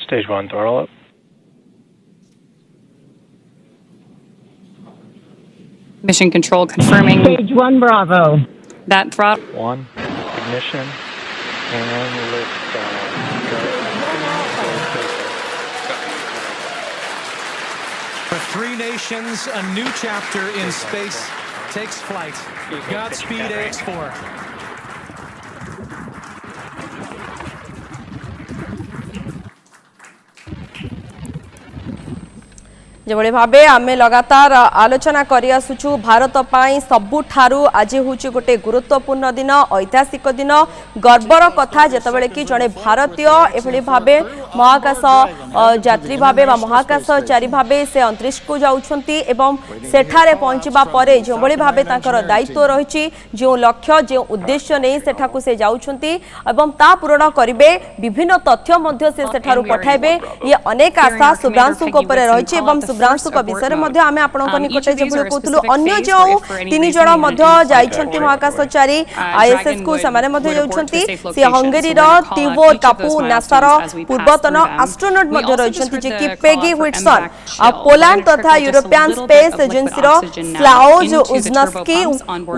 Stage 1 throttle up. Mission control confirming Stage 1 Bravo. that throttle. 1 ignition and lift. For 3 nations, a new chapter in space takes flight. Godspeed, AX4. जेभଳି भाबे आमे लगातार आलोचना करि आसुछु भारत पाई सबुठारु आज होची गोटे गुरुत्वपूर्ण दिन ऐतिहासिक दिन गर्वर कथा जेतबेले कि जणे भारतीय एभଳି भाबे महाकाश यात्री भाबे बा महाकाशचारी भाबे से अंतरिक्ष को जाउछंती एवं सेठारे पहुंचबा परे जेभଳି भाबे ताकर दायित्व रहिछि जो लक्ष्य जो उद्देश्य नै सेठाकु से जाउछंती एवं ता पूर्ण करिवे विभिन्न तथ्य मध्य से सेठारु पठाइबे ये अनेक आशा शुभ्रांशु को परे रहिछि एवं शुभ्रांशु को विषय मध्ये आमे आपनक निकटे जेभଳି कहतलु अन्य जो 3 जण मध्ये जाइछंती महाकाशचारी ISS को समाने मध्ये जाउछंती से हंगेरी रो तिवो टापू नासा रो पूर्वतन एस्ट्रोनॉट मध्ये रहिछंती जे कि पेगी व्हिटसन पोलैंड तथा यूरोपियन स्पेस एजेंसी रो स्लाओज उजनस्की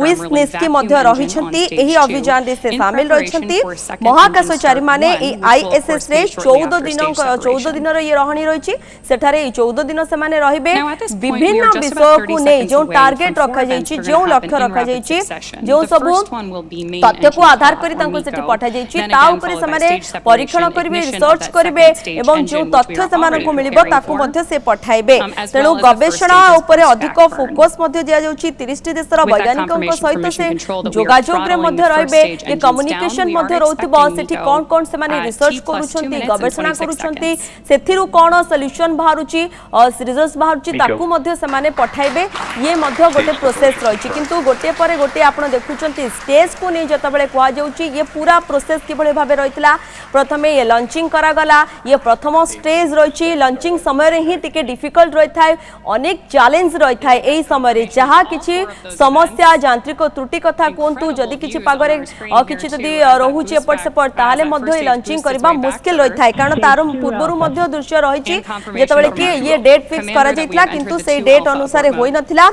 विस्निस्की मध्ये रहिछंती एही अभियान रे से शामिल रहिछंती महाकाशचारी माने ए ISS रे 14 दिन रो ये रहणी रहिछि सेठारे 14 दिन से माने रहिबे विभिन्न विषय को नै जो टार्गेट रखा जाइछि जो लक्ष्य रखा जाइछि जो सब तथ्य को आधार करी तांको सेठी पठा जाइछि ता ऊपर से माने परीक्षण करिवे रिसर्च करिवे एवं जो तथ्य समान को मिलिबो ताकू मध्ये से पठाइबे तेनु गवेषणा ऊपर अधिक फोकस मध्ये दिया जाउछि 30 टी देशर वैज्ञानिकक सहित से जोगाजोग रे मध्ये रहिबे ए कम्युनिकेशन मध्ये रहउतिबो सेठी कोन कोन से माने रिसर्च करूछंती गवेषणा करूछंती सेथिरु कोन सॉल्यूशन बाहरुछि रिजल्ट्स बाहरुछि ताकू मध्ये से माने पठाइबे ये मध्ये गोटे प्रोसेस रहिछि किंतु गोटे परे गोटे आपण देखुछंती स्टेज को नै जतबेले कुआ जाउछि ये पूरा प्रोसेस किबळे भाबे रहितला प्रथमे ये लॉन्चिंग करा गला ये प्रथम स्टेज रही लंचिंग समय रे ही टिके डिफिकल्ट रही थाए अनेक चैलेंज रही थाए एई समय रे जहा किछि समस्या यांत्रिक त्रुटि कथा कोंतु जदि किछि पागरे किछि जदि रहुछि एपट सेपट ताहाले मध्ये लंचिंग करबा मुश्किल रही थाए कारण तार पूर्वरु मध्ये दृश्य रही जेतबेले कि ये डेट फिक्स करा जायतला किंतु से डेट अनुसार होई नथिला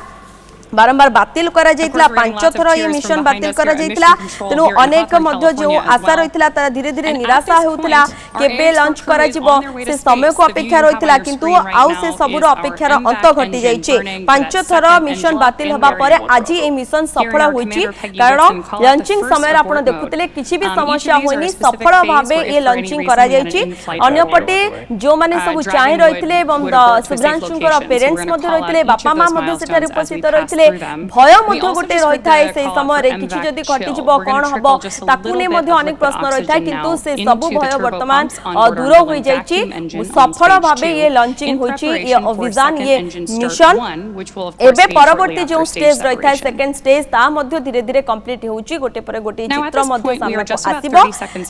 बारंबार बातिल करा जायतला 5 थर ये मिशन बातिल करा जायतला तेनु अनेक मध्ये जो आशा रहितला तारा धीरे धीरे निराशा हेउतला केबे लॉन्च करा जिवो से समय को अपेक्षा रहितला किंतु आउ से सबुर अपेक्षार अंत घटी जायछि 5 थर मिशन बातिल होबा परे आजि ए मिशन सफल होइछि कारण लॉन्चिंग समय आपण देखुतले किछि भी समस्या होइनी सफल भाबे ए लॉन्चिंग करा जायछि अन्यपटे जो माने सब चाहि रहितले एवं सुब्रांशुकर पेरेंट्स मध्ये रहितले बापा मां मध्ये सेठारे उपस्थित रहितले भय मध्ये गोटे रही थाए से समय रे किछि जदि कटि जिवो कोन हबो ताकु ने मध्ये अनेक प्रश्न रही थाए किंतु से सब भय वर्तमान दूर होई जायछि सफल भाबे ये लॉन्चिंग होइछि ये अभियान ये मिशन एबे परवर्ती जो स्टेज रही थाए सेकंड स्टेज ता मध्ये धीरे धीरे कंप्लीट होउछि गोटे पर गोटे चित्र मध्ये सामने को आसीबो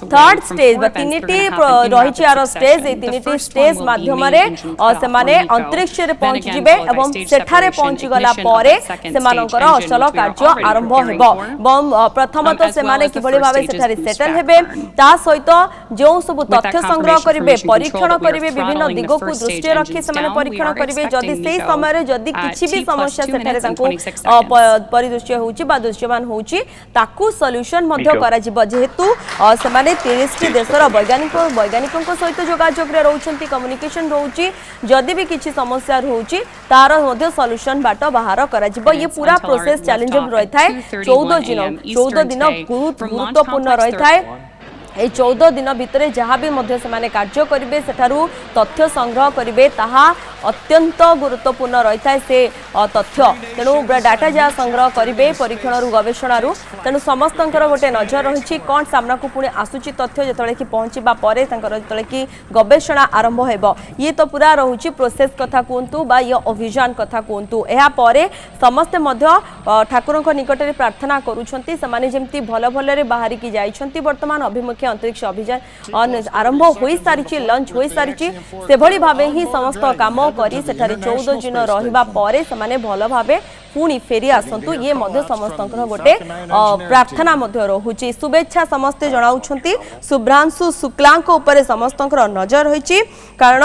थर्ड स्टेज तीनटी रहिछि आरो स्टेज ए तीनटी स्टेज माध्यम रे से माने अंतरिक्ष रे पहुंच जिवे एवं सेठारे पहुंची गला परे सेमानकर असल कार्य आरंभ हेबो प्रथमतः सेमाने किभଳି भाबे सेठारे सेटल हेबे ता सहित जो सब तथ्य संग्रह करिवे परीक्षण करिवे विभिन्न दिगो को दृष्टि रखि सेमाने परीक्षण करिवे जदि सेही समय रे जदि किछि भी समस्या सेठारे तांको परिदृश्य होउची बा दृश्यमान होउची ताकू सॉल्यूशन मध्ये करा जिवो जेहेतु सेमाने 30 टी देशर वैज्ञानिकक सहित जोगाजोग रे रहउछंती कम्युनिकेशन रहउची जदि भी किछि समस्या रहउची तार मध्ये सॉल्यूशन बाट बाहर करा जिवो ये पूरा प्रोसेस चैलेंजिंग रही थाए 14 दिन गुरुत्वपूर्ण रही थाए 14 दिन भितर जहाँ भी मध्य से कार्य करेंगे सेठारु तथ्य संग्रह करेंगे ताहा अत्यंत गुरुत्वपूर्ण रही है से तथ्य तेणु डाटा जहाँ संग्रह करेंगे परीक्षण गवेषण तेणु समस्त गोटे नजर रही कौन सामना को पुणी आसूची तथ्य जो कि पहुँचवा जो कि गवेषणा आरंभ हो ये तो पूरा रोचे प्रोसेस कथा कहतु बा ये अभियान कथा कहतु यापर समस्ते ठाकुर निकट में प्रार्थना करुँच भल भल बाहर की जाइछंती वर्तमान अभिमुखी अंतरिक्ष अभियान आरंभ हो सारी लंच हो सारी से भावे ही समस्त काम करी सेठारे 14 दिन रहिबा परे समाने भल भावे पुणी फेरी आसंतु ये समस्त गोटे प्रार्थना रोचे शुभेच्छा समस्ते जनाउछंती शुभ्रांशु शुक्लांक उपरे समस्त नजर रही कारण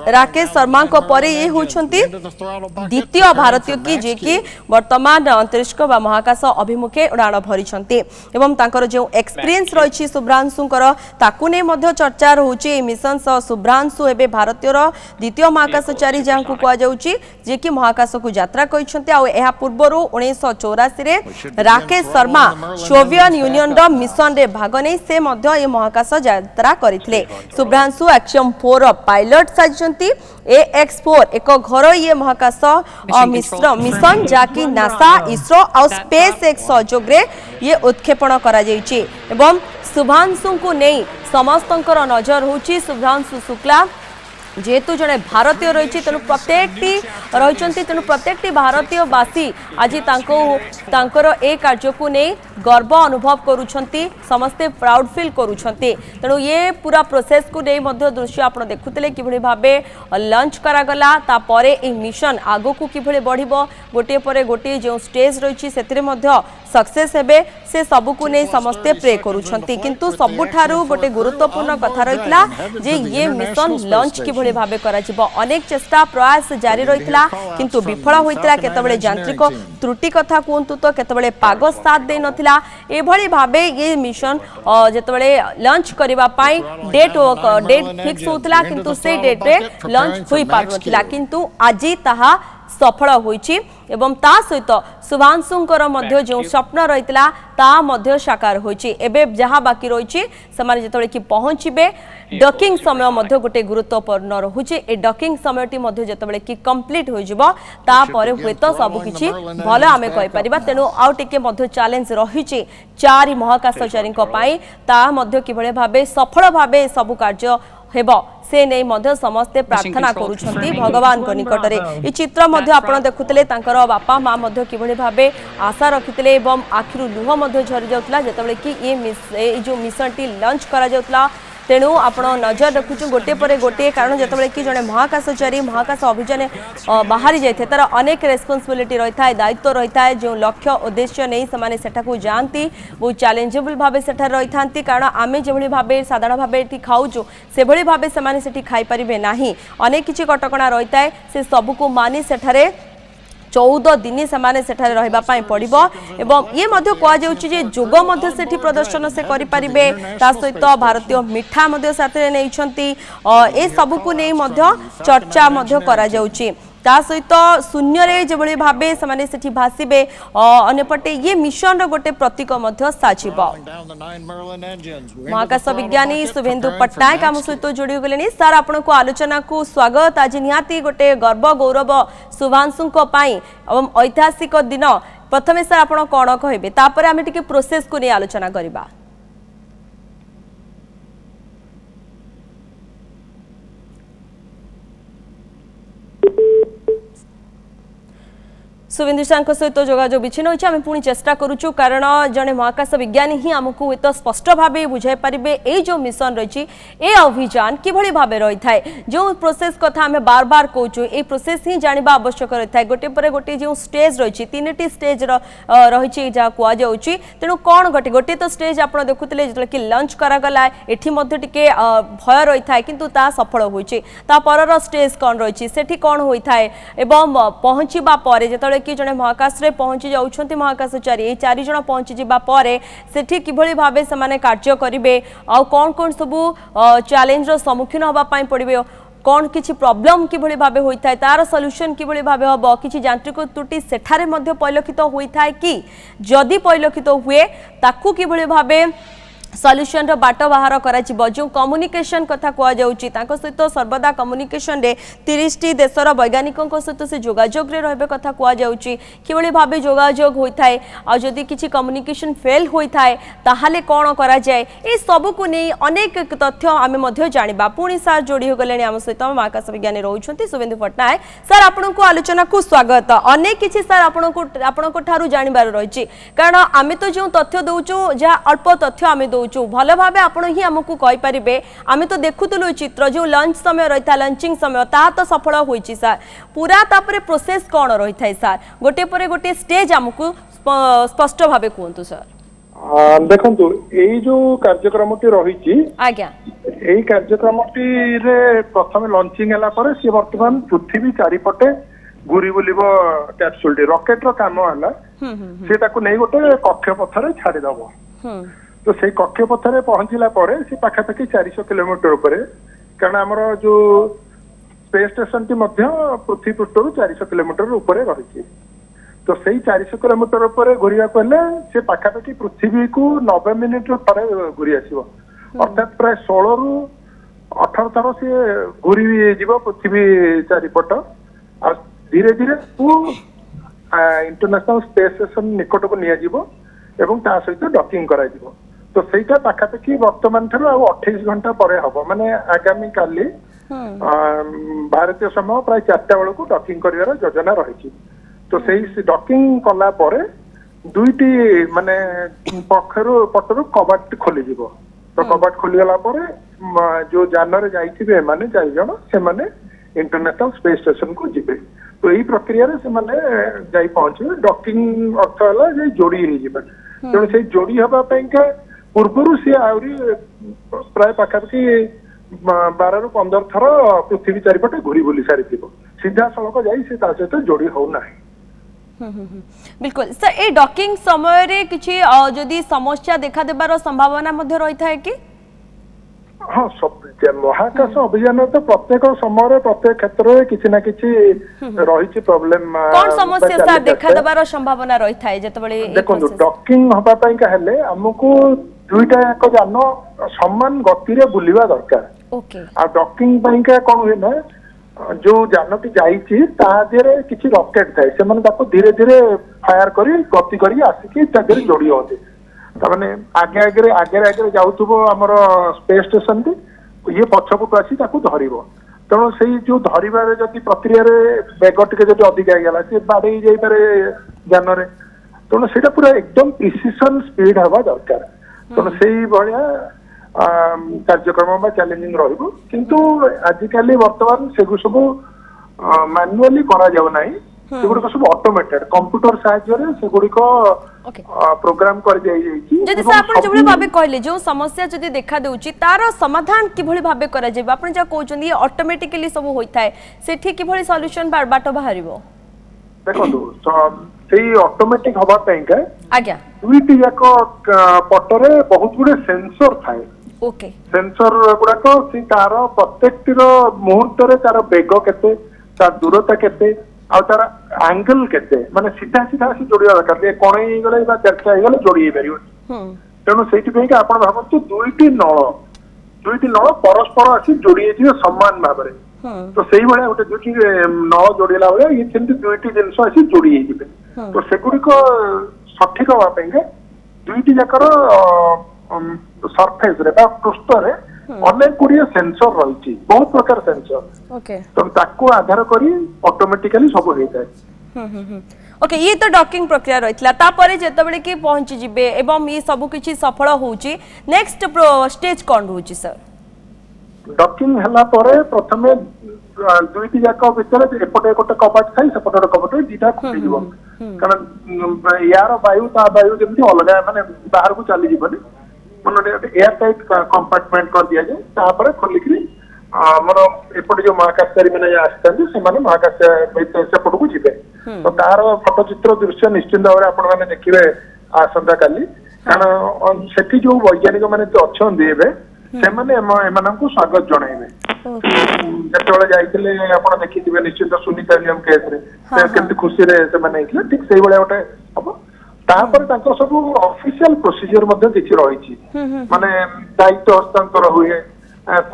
राकेश शर्मा को परे ये होछंती द्वितीय भारतीय की जे कि वर्तमान अंतरिक्ष बा महाकाश अभिमुखे उड़ाण भरिछंती एवं तांकर जो एक्सपीरियंस रही शुभ्रांशुकर ताकू ने मध्य चर्चा रोचे मिशन सह शुभ्रांशु एबे भारतीय द्वितीय महाकाशचारी जहाँ को कह जाउची जे कि महाकाश को यात्रा करिछंती आ एहा पूर्वरु 1984 रे राकेश शर्मा सोवियत यूनियन रो मिशन रे भाग नै से मध्य ये महाकाश यात्रा करितले शुभ्रांशु एक्शन 4 पायलट AX4 एक घर ये महाकाश मिशन जाकि नासा इसरो और स्पेस एक्स सहयोग ये उत्क्षेपण करा जायछि एवं शुभांशु को नहीं समस्त नजर होची शुभांशु शुक्ला जेहेतु जड़े भारतीय रही तेणु प्रत्येक भारतीयवासी आज ए कार्य को नहीं गर्व अनुभव करुछंती समस्ते प्राउड फील करुछंती तेणु ये पूरा प्रोसेस को नहीं दृश्य आप देखुते कि भावे लंच करागला तापरे ए मिशन आगो को किभଳି बढ़िबो गोटे परे गोटे जो स्टेज रही सक्सेस हेबे से सबू को नहीं समस्ते प्रे करुछंती किंतु सबुठारु गोटे गुरुत्वपूर्ण कथा रहितला जे ये मिशन लंच किभଳି भावे करा जिवो अनेक चेष्टा प्रयास जारी रहितला किंतु विफल होइतला केतबेले यांत्रिक त्रुटि कथा कोंतु तो केतबेले पाग साथ दे नथिला एभଳି भावे ये मिशन जेतबेले लंच करिबा पाई डेट फिक्स होतला किंतु से डेट रे लंच होई पारनथिला किंतु आजि ताहा सफल होइछि एवं ता सहित शुभांशुंकर मध्य जो स्वप्न रहितला ता मध्य साकार होइछि एबे जहा बाकी रहिछि समारे जेतबेले कि पहुंचिबे डकिंग समय मध्य गोटे गुरुत्वपूर्ण रहुछि ए डकिंग समयटी मध्य जेतबेले कि कंप्लीट हो जिवो ता परे होइत सब किछि भल आमे कहि परिबा तेनु आउ टिके मध्य चैलेंज रहिछि चारि महाकाशचारीक पई ता मध्य किभळे भाबे सफल भाबे सब कार्य हेबो से नहीं मध्य समस्ते प्रार्थना करुछंती भगवान को निकटरे ये चित्र मध्य आपण देखुतले तांकर बापा मां मध्य किभଳି भाबे आशा रखितले एवं आखिरु लुह मध्य झरी जाउतला जेतबेले कि ये जो मिशन टी लंच करा जाउतला तेणु आपण नजर रखुचु गोटे पर गोटे कारण जिते कि जड़े महाकाशचारी महाकाश अभियान बाहरी जाए तार अनेक रेस्पॉन्सिबिलिटी रही है दायित्व रही है जो लक्ष्य उद्देश्य नहीं से सेठाकू जाती बहुत चैलेंजेबल भाव से रही था कारण आम जो भाव साधारण भाव ये खाऊचु से भाव से खाई पारे ना अनेक किसी कटकणा रही है से सबको मानि सेठारे 14 दिन से रही पड़ो एवं ये कहुचे जोग से प्रदर्शन से करें सहित भारतीय मिठा साथ नहीं सबको नहीं चर्चा करा ता सहित शून्य जो भाव से भाषे अंपटे ये मिशन गोटे प्रतीक साजिब महाकाश विज्ञानी शुभेन्दु पट्टनायक आम सहित जोड़ी गले सर आपण को आलोचना को स्वागत आज निहाती गोटे गर्व गौरव शुभांशु एवं ऐतिहासिक दिन प्रथमे सर आपण कौन कहे तापर आम टे प्रोसेस को नहीं आलोचना करवा शुभेन्दु सार सहित जोगाजोग विच्छिन्न होइछ आम पुणी चेष्टा करूचु कारण जड़े महाकाश विज्ञानी ही आमको एत स्पष्ट भाव बुझाई पारे ये जो मिशन रही ए अभियान किभली भाव रही है जो प्रोसेस कथा आम बार बार कहूँ ये प्रोसेस ही जाना आवश्यक रही है गोटे पर गोटे जो स्टेज रही 3टी स्टेज रही जहाँ कहुच्छी तेणु कौन घटे गोटे तो स्टेज आप देखुले जो कि लंच करागला एटी टे भय रही है किंतु ता सफल होपर स्टेज कौन रही से कौन होता है एवं पहुँचवा जो कि जड़े महाकाश रे पहुंची जाउछंती महाकाशचारी ये 4 जण पहुंची जिबा परे सेठी किभली भाबे समाने कार्य करिवे आ कोन कोन सबु चैलेंज रो सम्मुखीन होबा पई पड़िबे कौन किसी प्रॉब्लम किभली भाबे होइथाय तार सॉल्यूशन किभली भाबे हबो किसी यांत्रिक त्रुटि सेठारे मध्य परिलक्षित होइथाय कि जदि परिलक्षित हुए ताकू किभली भाबे सॉल्यूशन बाट बाहर करा जो कम्युनिकेशन कथा कहुच्छी सहित सर्वदा कम्युनिकेशन रे 30टी देशर वैज्ञानिकों सहित से जोगाजोग रे रहबे कथा कहुच्छी किभली भाबे जोगाजोग होता है आ जदि किसी कम्युनिकेशन फेल होता है ताहाले कौन करा जाए ये सब को नहीं अनेक तथ्य आम जाना पुणी सार जोड़ी हो गले आम सहित महाकाश विज्ञानी रोचंती शुभेन्दु पट्टनायक सर आपण को आलोचना को स्वागत अनेक किसी सर आपण जानबार रही कारण आम तो जो तथ्य दौचु जहाँ अल्प तथ्य आम दौचु भल भाव आपण ही आमको कहींपारे आम तो देखुलु चित्र जो लंच समय रही है लंचिंग समय ता तो सफल होइछि सर पूरा तापरे प्रोसेस कौन रही है सर गोटे पर गोटे स्टेज आमको स्पष्ट भाव कहतु सर देखु यही जो कार्यक्रमटी रही आज्ञा यही कार्यक्रमटी रे प्रथम लंचिंग है सी बर्तमान पृथ्वी चारिपटे घूरी बुलब कैप्सूल रॉकेट रो काम है सी नहीं गोटे कक्षपथरे छाड़ीदब तो से कक्षपथरे पहुंचला सी पाखापाखि 400 किलोमीटर कारण आमर जो स्पेस स्टेशन टी पृथ्वी पृष्ठर 400 किलोमीटर ऊपर रही तो से 400 किलोमीटर घूरिया से पाखापाखि पृथ्वी को 90 मिनिट थे घूरी आसो अर्थात प्राय 16 ରୁ 18 थर सी घूरी जीव पृथ्वी चारिपट आ धीरे धीरे इंटरनेशनल स्पेस स्टेशन निकट को एवं ता सहित डॉकिंग करा तो सहीटा पाखापाखि वर्तमान ठार 28 घंटा पर हम माने आगामी काली भारतीय समय प्राय 4टा बेलू डॉकिंग कर योजना रही तो सही डॉकिंग कला दुईटी माने पटर कबाट खोली तो कबाट खोलीगला जो जान रे जाइथिबे माने 4 जण से माने इंटरनेशनल स्पेस स्टेशन को जिबे तो यही प्रक्रिया रे से माने जाई पहुंचे डॉकिंग अर्थ है जे जोड़ी ही जिबे तेणु से जोड़ी हवा पूर्व सी आहरी प्राय पाखापाखि 12 ରୁ 15 थर पृथ्वी चारिपटे घूरी बुली सारी सीधा सड़क जाई सहित जोड़ी होना बिल्कुल सर ए डॉकिंग समय रे किछि जदि समस्या देखा देबार संभावना मध्य रही है कि हाँ सब महाकाश अभियान तो प्रत्येक समय प्रत्येक क्षेत्र में किसी ना किसी रही प्रॉब्लम कौन समस्या सर देखा देबार संभावना रही है जतबेले देखो डॉकिंग हबा पई कहले हमको दुईटा एक जान समान गति रे बुलिवा दरकार ओके आ डॉकिंग पई का कोन हुए ना जो जानटी जाइछि ता देरे किछि रॉकेट थाए से माने ताको धीरे धीरे फायर करी गति करी आसिकी ता देरे जोड़ी होते ताने आगे आगे आगे आगे जाउथबो हमर स्पेस स्टेशन टी ये पछपटु आसी ताको धरिबो तेणु से जो धरवे जदि प्रक्रिया बेग टे जो अधिक आईगला सी बाड़े जापे जान तेणु से पूरा एकदम प्रिसीजन स्पीड हवा दरकार तेणु से भाया कार्यक्रम बा चैलेंजिंग रहइबो किंतु आजिकली वर्तमान से सब मैनुअली करा जाउ नाही सेगुड़िक सब ऑटोमेटेड कंप्यूटर साहाय्य से गुड़िक प्रोग्राम कर जदि से आपण जेभଳି भाबे कहले जो समस्या जदि देखा देउची तार समाधान किभଳି भाबे करा जेबा आपण जा कहउचंदी ऑटोमेटिकली सब होइथाय सेठी किभଳି सॉल्यूशन बाटो बाहरिबो देखंतु सेही ऑटोमेटिक हवा पई के आज्ञा दुईटी जाको पटरे बहुत गुडे सेंसर थाए ओके सेंसर गुडाको सी तार प्रत्येकटीर मुहूर्त रे तार बेग केते तार दूरता केते आ तार एंगल केते माने सीधा सीधा से जोड़िया दरकार कोणे गले बा चर्चा हे गले जोड़ी परियो तेणु सेठी पई के आपण भाबंतु दुईटी नळ परस्पर आसी जोड़ी जिवे समान भाबरे तो सेही भले गोटे दुईटी नळ जोड़िला भले ये सेमति दुईटी जिंस आसी जोड़ी जिवे तो सेगुडी को सठिक हवा पई के दुईटी जाकर सरफेस रे बा पृष्ठ रे अनेक गुड़िए सेंसर रही बहुत प्रकार सेंसर ओके तो ताको आधार करी ऑटोमेटिकली सब हो जाए ओके ये तो डॉकिंग प्रक्रिया रहितला तापरे जेतबेले की पहुंची जिबे एवं ये सब किछि सफल होउची नेक्स्ट स्टेज कोन होउची सर डॉकिंग हला परे प्रथमे दुईटी जाक भितर एपटे गोटे कबाट थाई सेपटे कबाट दीटा खुली जीवो कारण यार वायु ता वायु जेमति अलगा माने बाहर को चली जीवनी मन एयर टाइट कंपार्टमेंट कर दिया जाए तापर खोलिकरी हमर एपटे जो महाकाशचारी मैंने आसतांती से माने महाकाश सेपट को जीवे तो तार फोटोचित्र दृश्य निश्चित भाव में आपण माने देखिबे आसंता काली कारण सेठी जो वैज्ञानिक माने अछंदी एबे से माने एमानंकु स्वागत जणाइबे जेतबेले जाइतिले आपण देखिथिबे निश्चित सुनीता विलियम केस रे केमति खुशी रे से माने ठीक सेही बळे ओटे अब तापर तांको सब ऑफिशियल प्रोसीजर मध्ये किछि रहिछि माने दायित्व हस्तांतर हुए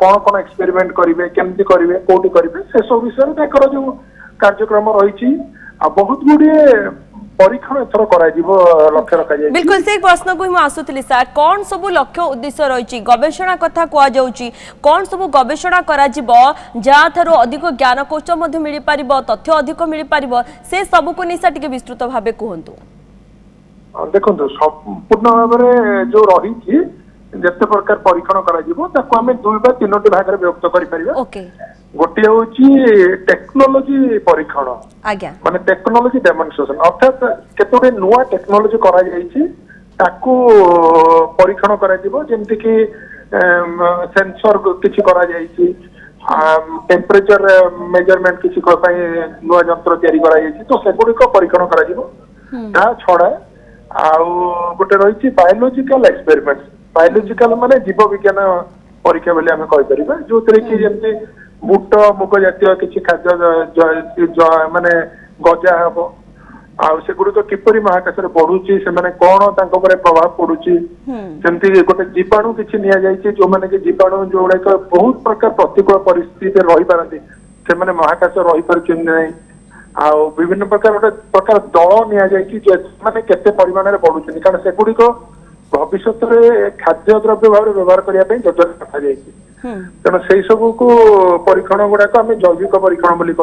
कोन कोन एक्सपेरिमेंट करिवे केमति करिवे कोठी करिवे से सब विषय ताकर जो कार्यक्रम रहिछि आ बहुत गुडिए परीक्षण एथर करा जीवो लक्ष्य रखा जाय बिल्कुल से प्रश्न को हम आसुतली सर कोन सब लक्ष्य उद्देश्य रहिछि गवेषणा कथा कोआ जाउछि कोन सब गवेषणा करा जीवो जा थारो अधिक ज्ञान कोश मध्ये मिलि परिबो तथ्य अधिक मिलि परिबो से सब को निसा टिके विस्तृत भाबे कहंतु देखो संपूर्ण भाव में जो रही जिते प्रकार परीक्षण करें दुई बा तीनो भाग में विभक्त कर गोटे हूँ टेक्नोलोजी परीक्षण माने टेक्नोलोजी डेमोन्स्ट्रेशन अर्थात केतोटे नुआ टेक्नोलोजी करा जायछि ताकू परीक्षण करा जिवो जेमति कि सेंसर किछि करा जायछि टेम्परेचर मेजरमेंट किछि नुआ यंत्र तैयारी करा जायछि तो सेगुडी परीक्षण करा जिवो ता छड़ा आउ गोटे रही बायोलोजिकल एक्सपेरिमेंट बायोलोजिकल माने जीव विज्ञान परीक्षा बोली आम कहीपर जो कि जमी बुट मुग जातीय किसी खाद्य माने गजा हम आगुड़िक किपरि महाकाश बढ़ुची से कौन प्रभाव पड़ुची सेमती गोटे जीवाणु किसी नि जो मैंने कि जीवाणु जो गुड़ाक बहुत प्रकार प्रतिकूल परिस्थिति रही पारती से महाकाश रही पार्टी ना आ विभिन्न प्रकार गोटे प्रकार दल नि केते परिमाण में बढ़ुं कारण सेगुड़िक भविष्य खाद्य द्रव्य भाव व्यवहार करने योजना रखा जाए तेणु से सब को परीक्षण गुड़ाक आम जैविक परीक्षण बोली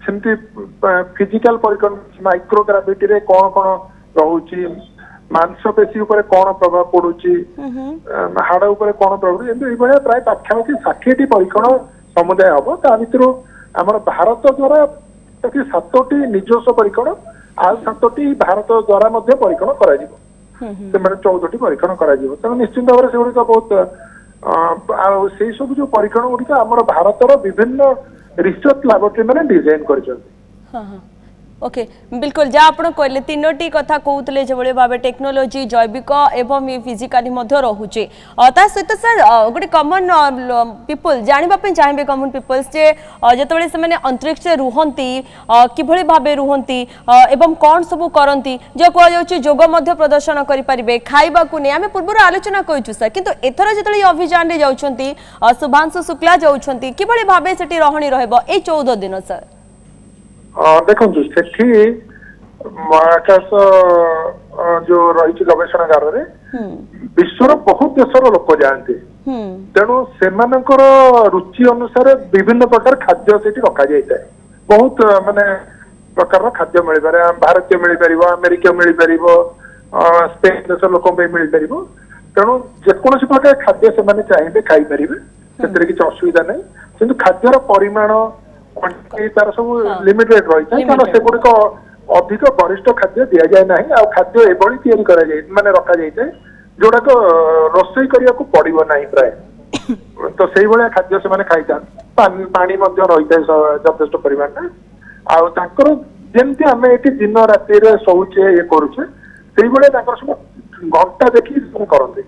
आमती फिजिकल परीक्षण माइक्रोग्राविटी रे कौन कौन रोचे मांसपेशी उपर कौन प्रभाव पड़ुची हाड़ उपर कौन प्रभाव ये प्राय पाखापाखि 60 परीक्षण समुदाय हम ता भर आमर भारत द्वारा 7टी निजस्व परीक्षण आ 7टी भारत द्वारा परीक्षण करा 14टी परीक्षण करा तेणु निश्चित भाव में से गुड़िक से सब जो परीक्षण गुड़िक आमर भारतर विभिन्न रिसर्च लैबोरेटरी मैंने डिजाइन कर ओके बिल्कुल जहाँ आप कहले तीनोटी कथा कहते जो भाव टेक्नोलोजी जैविक एवं फिजिकाली रोचे सहित सर गोटे कमन पीपल जानापी चाहिए कमन पीपल्स जे जिते से अंतरिक्ष रुहती किभली भाव रुहती एवं कौन सब करती जो कहुच्छे जोग प्रदर्शन करेंगे खावा को नहीं आम पूर्व आलोचना करूँ सर किंतु एथर जो अभियान में जाऊँगी शुभांशु शुक्ला जाऊँगी किभली भाव से रही रही 14 दिन सर देखो सेठी महाकाश जो रही गवेषणागार रे विश्वर बहुत देशर लोक जाते तेणु से रुचि अनुसार विभिन्न प्रकार खाद्य से रखा जाए बहुत माने प्रकार खाद्य मिल पारे भारतीय मिल पार अमेरिका मिल पार स्पेन देश लोक मिल पार तेणु जेकोसी प्रकार खाद्य से चाहिए खाई पारे से किसी असुविधा नहीं किंतु खाद्यर परिमाण तार सब लिमिटेड रही है कारण से गुड़िक अधिक वरिष्ठ खाद्य दि जाए ना आ खाद्य एभली माने रखा जाए जोड़ाक रोषई करने को पड़ो ना प्राय तो से भाया खाद्य से खाई था पानी रही है यथेष्ट परिमाण आर जमती आम ये दिन राति शोचे ये करुचे से सब घंटा देखी करते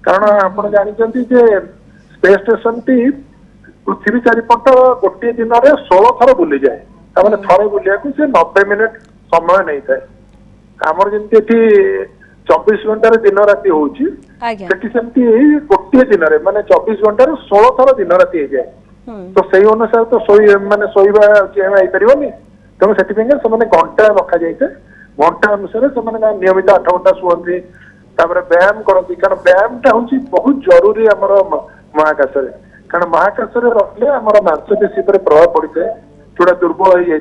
कारण आप जानते स्पेस स्टेशन टी पृथ्वी चारिपट गोटे दिन में 16 थर बुली जाए मैंने थे बुलिया से 90 मिनिट समय नहीं था आमर जमी 24 घंटे दिन राति होती गोटे दिन में माने 24 घंटे 16 थर दिन राति हो जाए तो से अनुसार तो माने शोवा पारे तेणु से घंटा रखा जाए घंटा अनुसार से नियमित 8 घंटा शुअंती व्यायाम करती कारण व्यायामटा हूँ बहुत जरूरी आम महाकाश कारण महाकाश रखले आम मांसपेशी पर प्रभाव पड़ता है जोड़ा दुर्बल हो जाए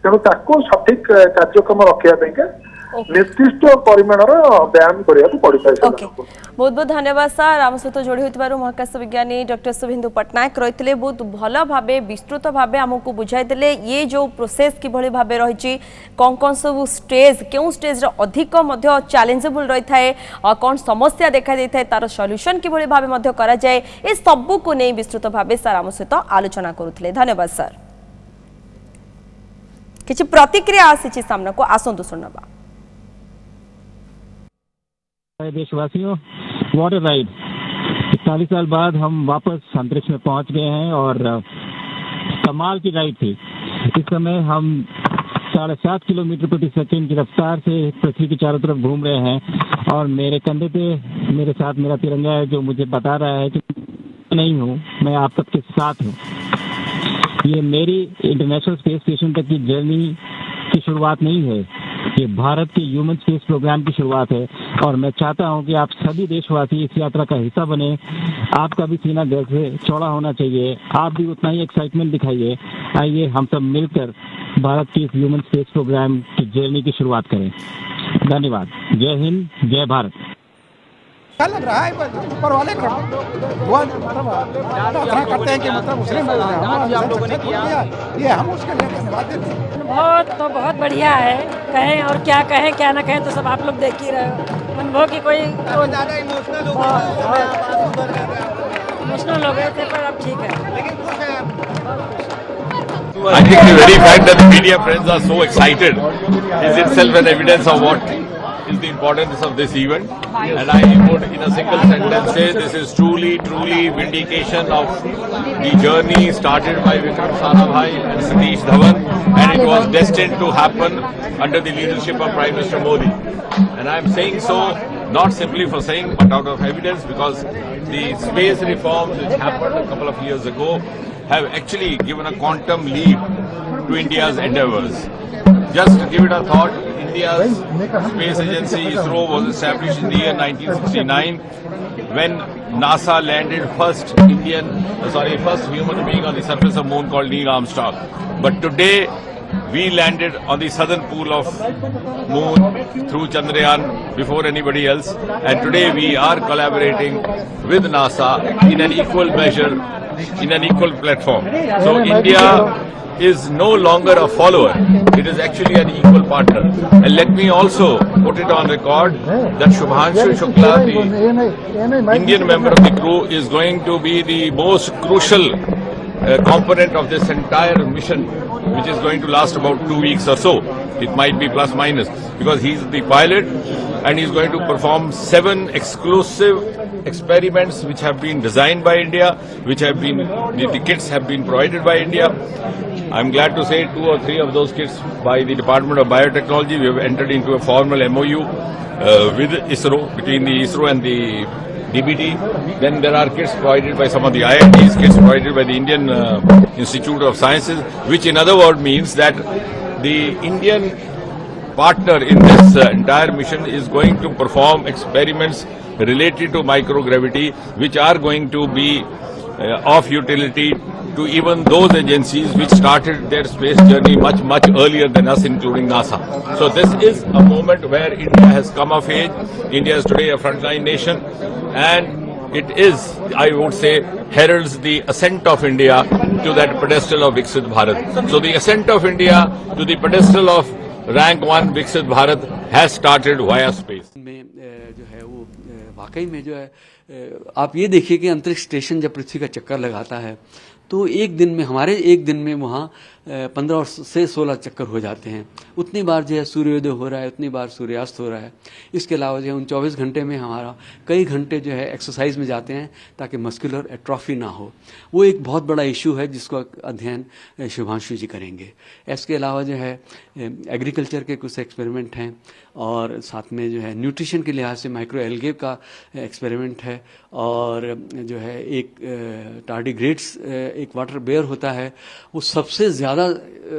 तेणु ताको सठिक कार्यक्रम रखा निर्दिष्ट परिमाण व्यायाम करने पड़ता है। बहुत बहुत धन्यवाद सर आम सहित जोड़ी होती महाकाश विज्ञानी डॉक्टर शुभेन्दु पट्टनायक रही बहुत भल भाव विस्तृत भाव आमको बुझाई ये जो प्रोसेस किभली भाव रही कौन कौन सब स्टेज क्यों स्टेज अधिक चैलेंजेबल रही है कौन समस्या देखा जाए तार सल्यूशन किभली भाव कराए ये सबू को नहीं विस्तृत भाव सर आम सहित आलोचना करुले। धन्यवाद सर। किसी प्रतिक्रिया आसी सामना को आसतु शुणवा। देशवासियों वाटर राइड 40 साल बाद हम वापस अंतरिक्ष में पहुंच गए हैं और कमाल की राइड थी। इस समय हम 7.5 किलोमीटर प्रति सेकंड की रफ्तार से पृथ्वी के चारों तरफ घूम रहे हैं और मेरे कंधे पे मेरे साथ मेरा तिरंगा है जो मुझे बता रहा है कि नहीं हूँ, मैं आप सबके साथ हूँ। ये मेरी इंटरनेशनल स्पेस स्टेशन तक की जर्नी की शुरुआत नहीं है, ये भारत के ह्यूमन स्पेस प्रोग्राम की शुरुआत है और मैं चाहता हूं कि आप सभी देशवासी इस यात्रा का हिस्सा बने। आपका भी सीना दिल से चौड़ा होना चाहिए, आप भी उतना ही एक्साइटमेंट दिखाइए। आइए हम सब मिलकर भारत के इस ह्यूमन स्पेस प्रोग्राम की जर्नी की शुरुआत करें। धन्यवाद। जय हिंद, जय भारत। क्या लग रहा है ऊपर वाले प्रार्थना करते हैं कि मतलब मुस्लिम ये हम उसके लिए धन्यवाद देते हैं। बहुत बढ़िया है। कहें और क्या कहें क्या ना कहें तो सब आप लोग देख ही रहे हो। अनुभव की कोई ज़्यादा इमोशनल हो गए थे पर अब ठीक है लेकिन खुश है आप। I think the very fact that the media friends are so excited is itself an evidence of what is the importance of this event. And I would, in a single sentence, say this is truly vindication of the journey started by Vikram Sarabhai and Satish Dhawan, and it was destined to happen under the leadership of Prime Minister Modi. And I am saying so not simply for saying, but out of evidence, because the space reforms which happened a couple of years ago have actually given a quantum leap to India's endeavours. Just to give it a thought, India's space agency ISRO was established in the year 1969 when NASA landed first human being on the surface of moon called Neil Armstrong. But today we landed on the southern pole of moon through Chandrayaan before anybody else, and today we are collaborating with NASA in an equal measure, in an equal platform. So India is no longer a follower, it is actually an equal partner. And let me also put it on record that Shubhanshu Shukla, the Indian member of the crew, is going to be the most crucial component of this entire mission, which is going to last about 2 weeks or so. It might be plus minus, because he's the pilot and he's going to perform 7 exclusive experiments which have been designed by India, which have been, the kits have been provided by India. I'm glad to say 2 or 3 of those kits by the Department of Biotechnology. We have entered into a formal MOU with ISRO, between the ISRO and the DBT. Then there are kits provided by some of the IITs, kits provided by the Indian Institute of Sciences, which in other words means that the Indian partner in this entire mission is going to perform experiments related to microgravity, which are going to be of utility to even those agencies which started their space journey much earlier than us, including NASA. So this is a moment where India has come of age. India is today a frontline nation, and it is, I would say, heralds the ascent of India to that pedestal of Viksit Bharat. So the ascent of India to the pedestal of rank 1 Viksit Bharat has started via space. जो है वो वाकई में जो है आप ये देखिए कि अंतरिक्ष स्टेशन जब पृथ्वी का चक्कर लगाता है तो एक दिन में हमारे एक दिन में वहाँ 15 से 16 चक्कर हो जाते हैं। उतनी बार जो है सूर्योदय हो रहा है, उतनी बार सूर्यास्त हो रहा है। इसके अलावा जो है उन 24 घंटे में हमारा कई घंटे जो है एक्सरसाइज में जाते हैं ताकि मस्कुलर एट्रोफी ना हो। वो एक बहुत बड़ा इशू है जिसको अध्ययन शुभांशु जी करेंगे। इसके अलावा जो है एग्रीकल्चर के कुछ एक्सपेरिमेंट हैं और साथ में जो है न्यूट्रिशन के लिहाज से माइक्रो एल्गे का एक्सपेरिमेंट है और जो है एक टार्डिग्रेड्स एक वाटर बेयर होता है, वो सबसे ज़्यादा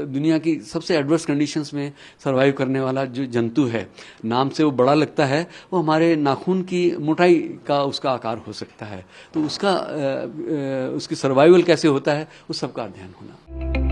दुनिया की सबसे एडवर्स कंडीशंस में सर्वाइव करने वाला जो जंतु है। नाम से वो बड़ा लगता है, वो हमारे नाखून की मोटाई का उसका आकार हो सकता है। तो उसका उसकी सर्वाइवल कैसे होता है उस सब का अध्ययन होना।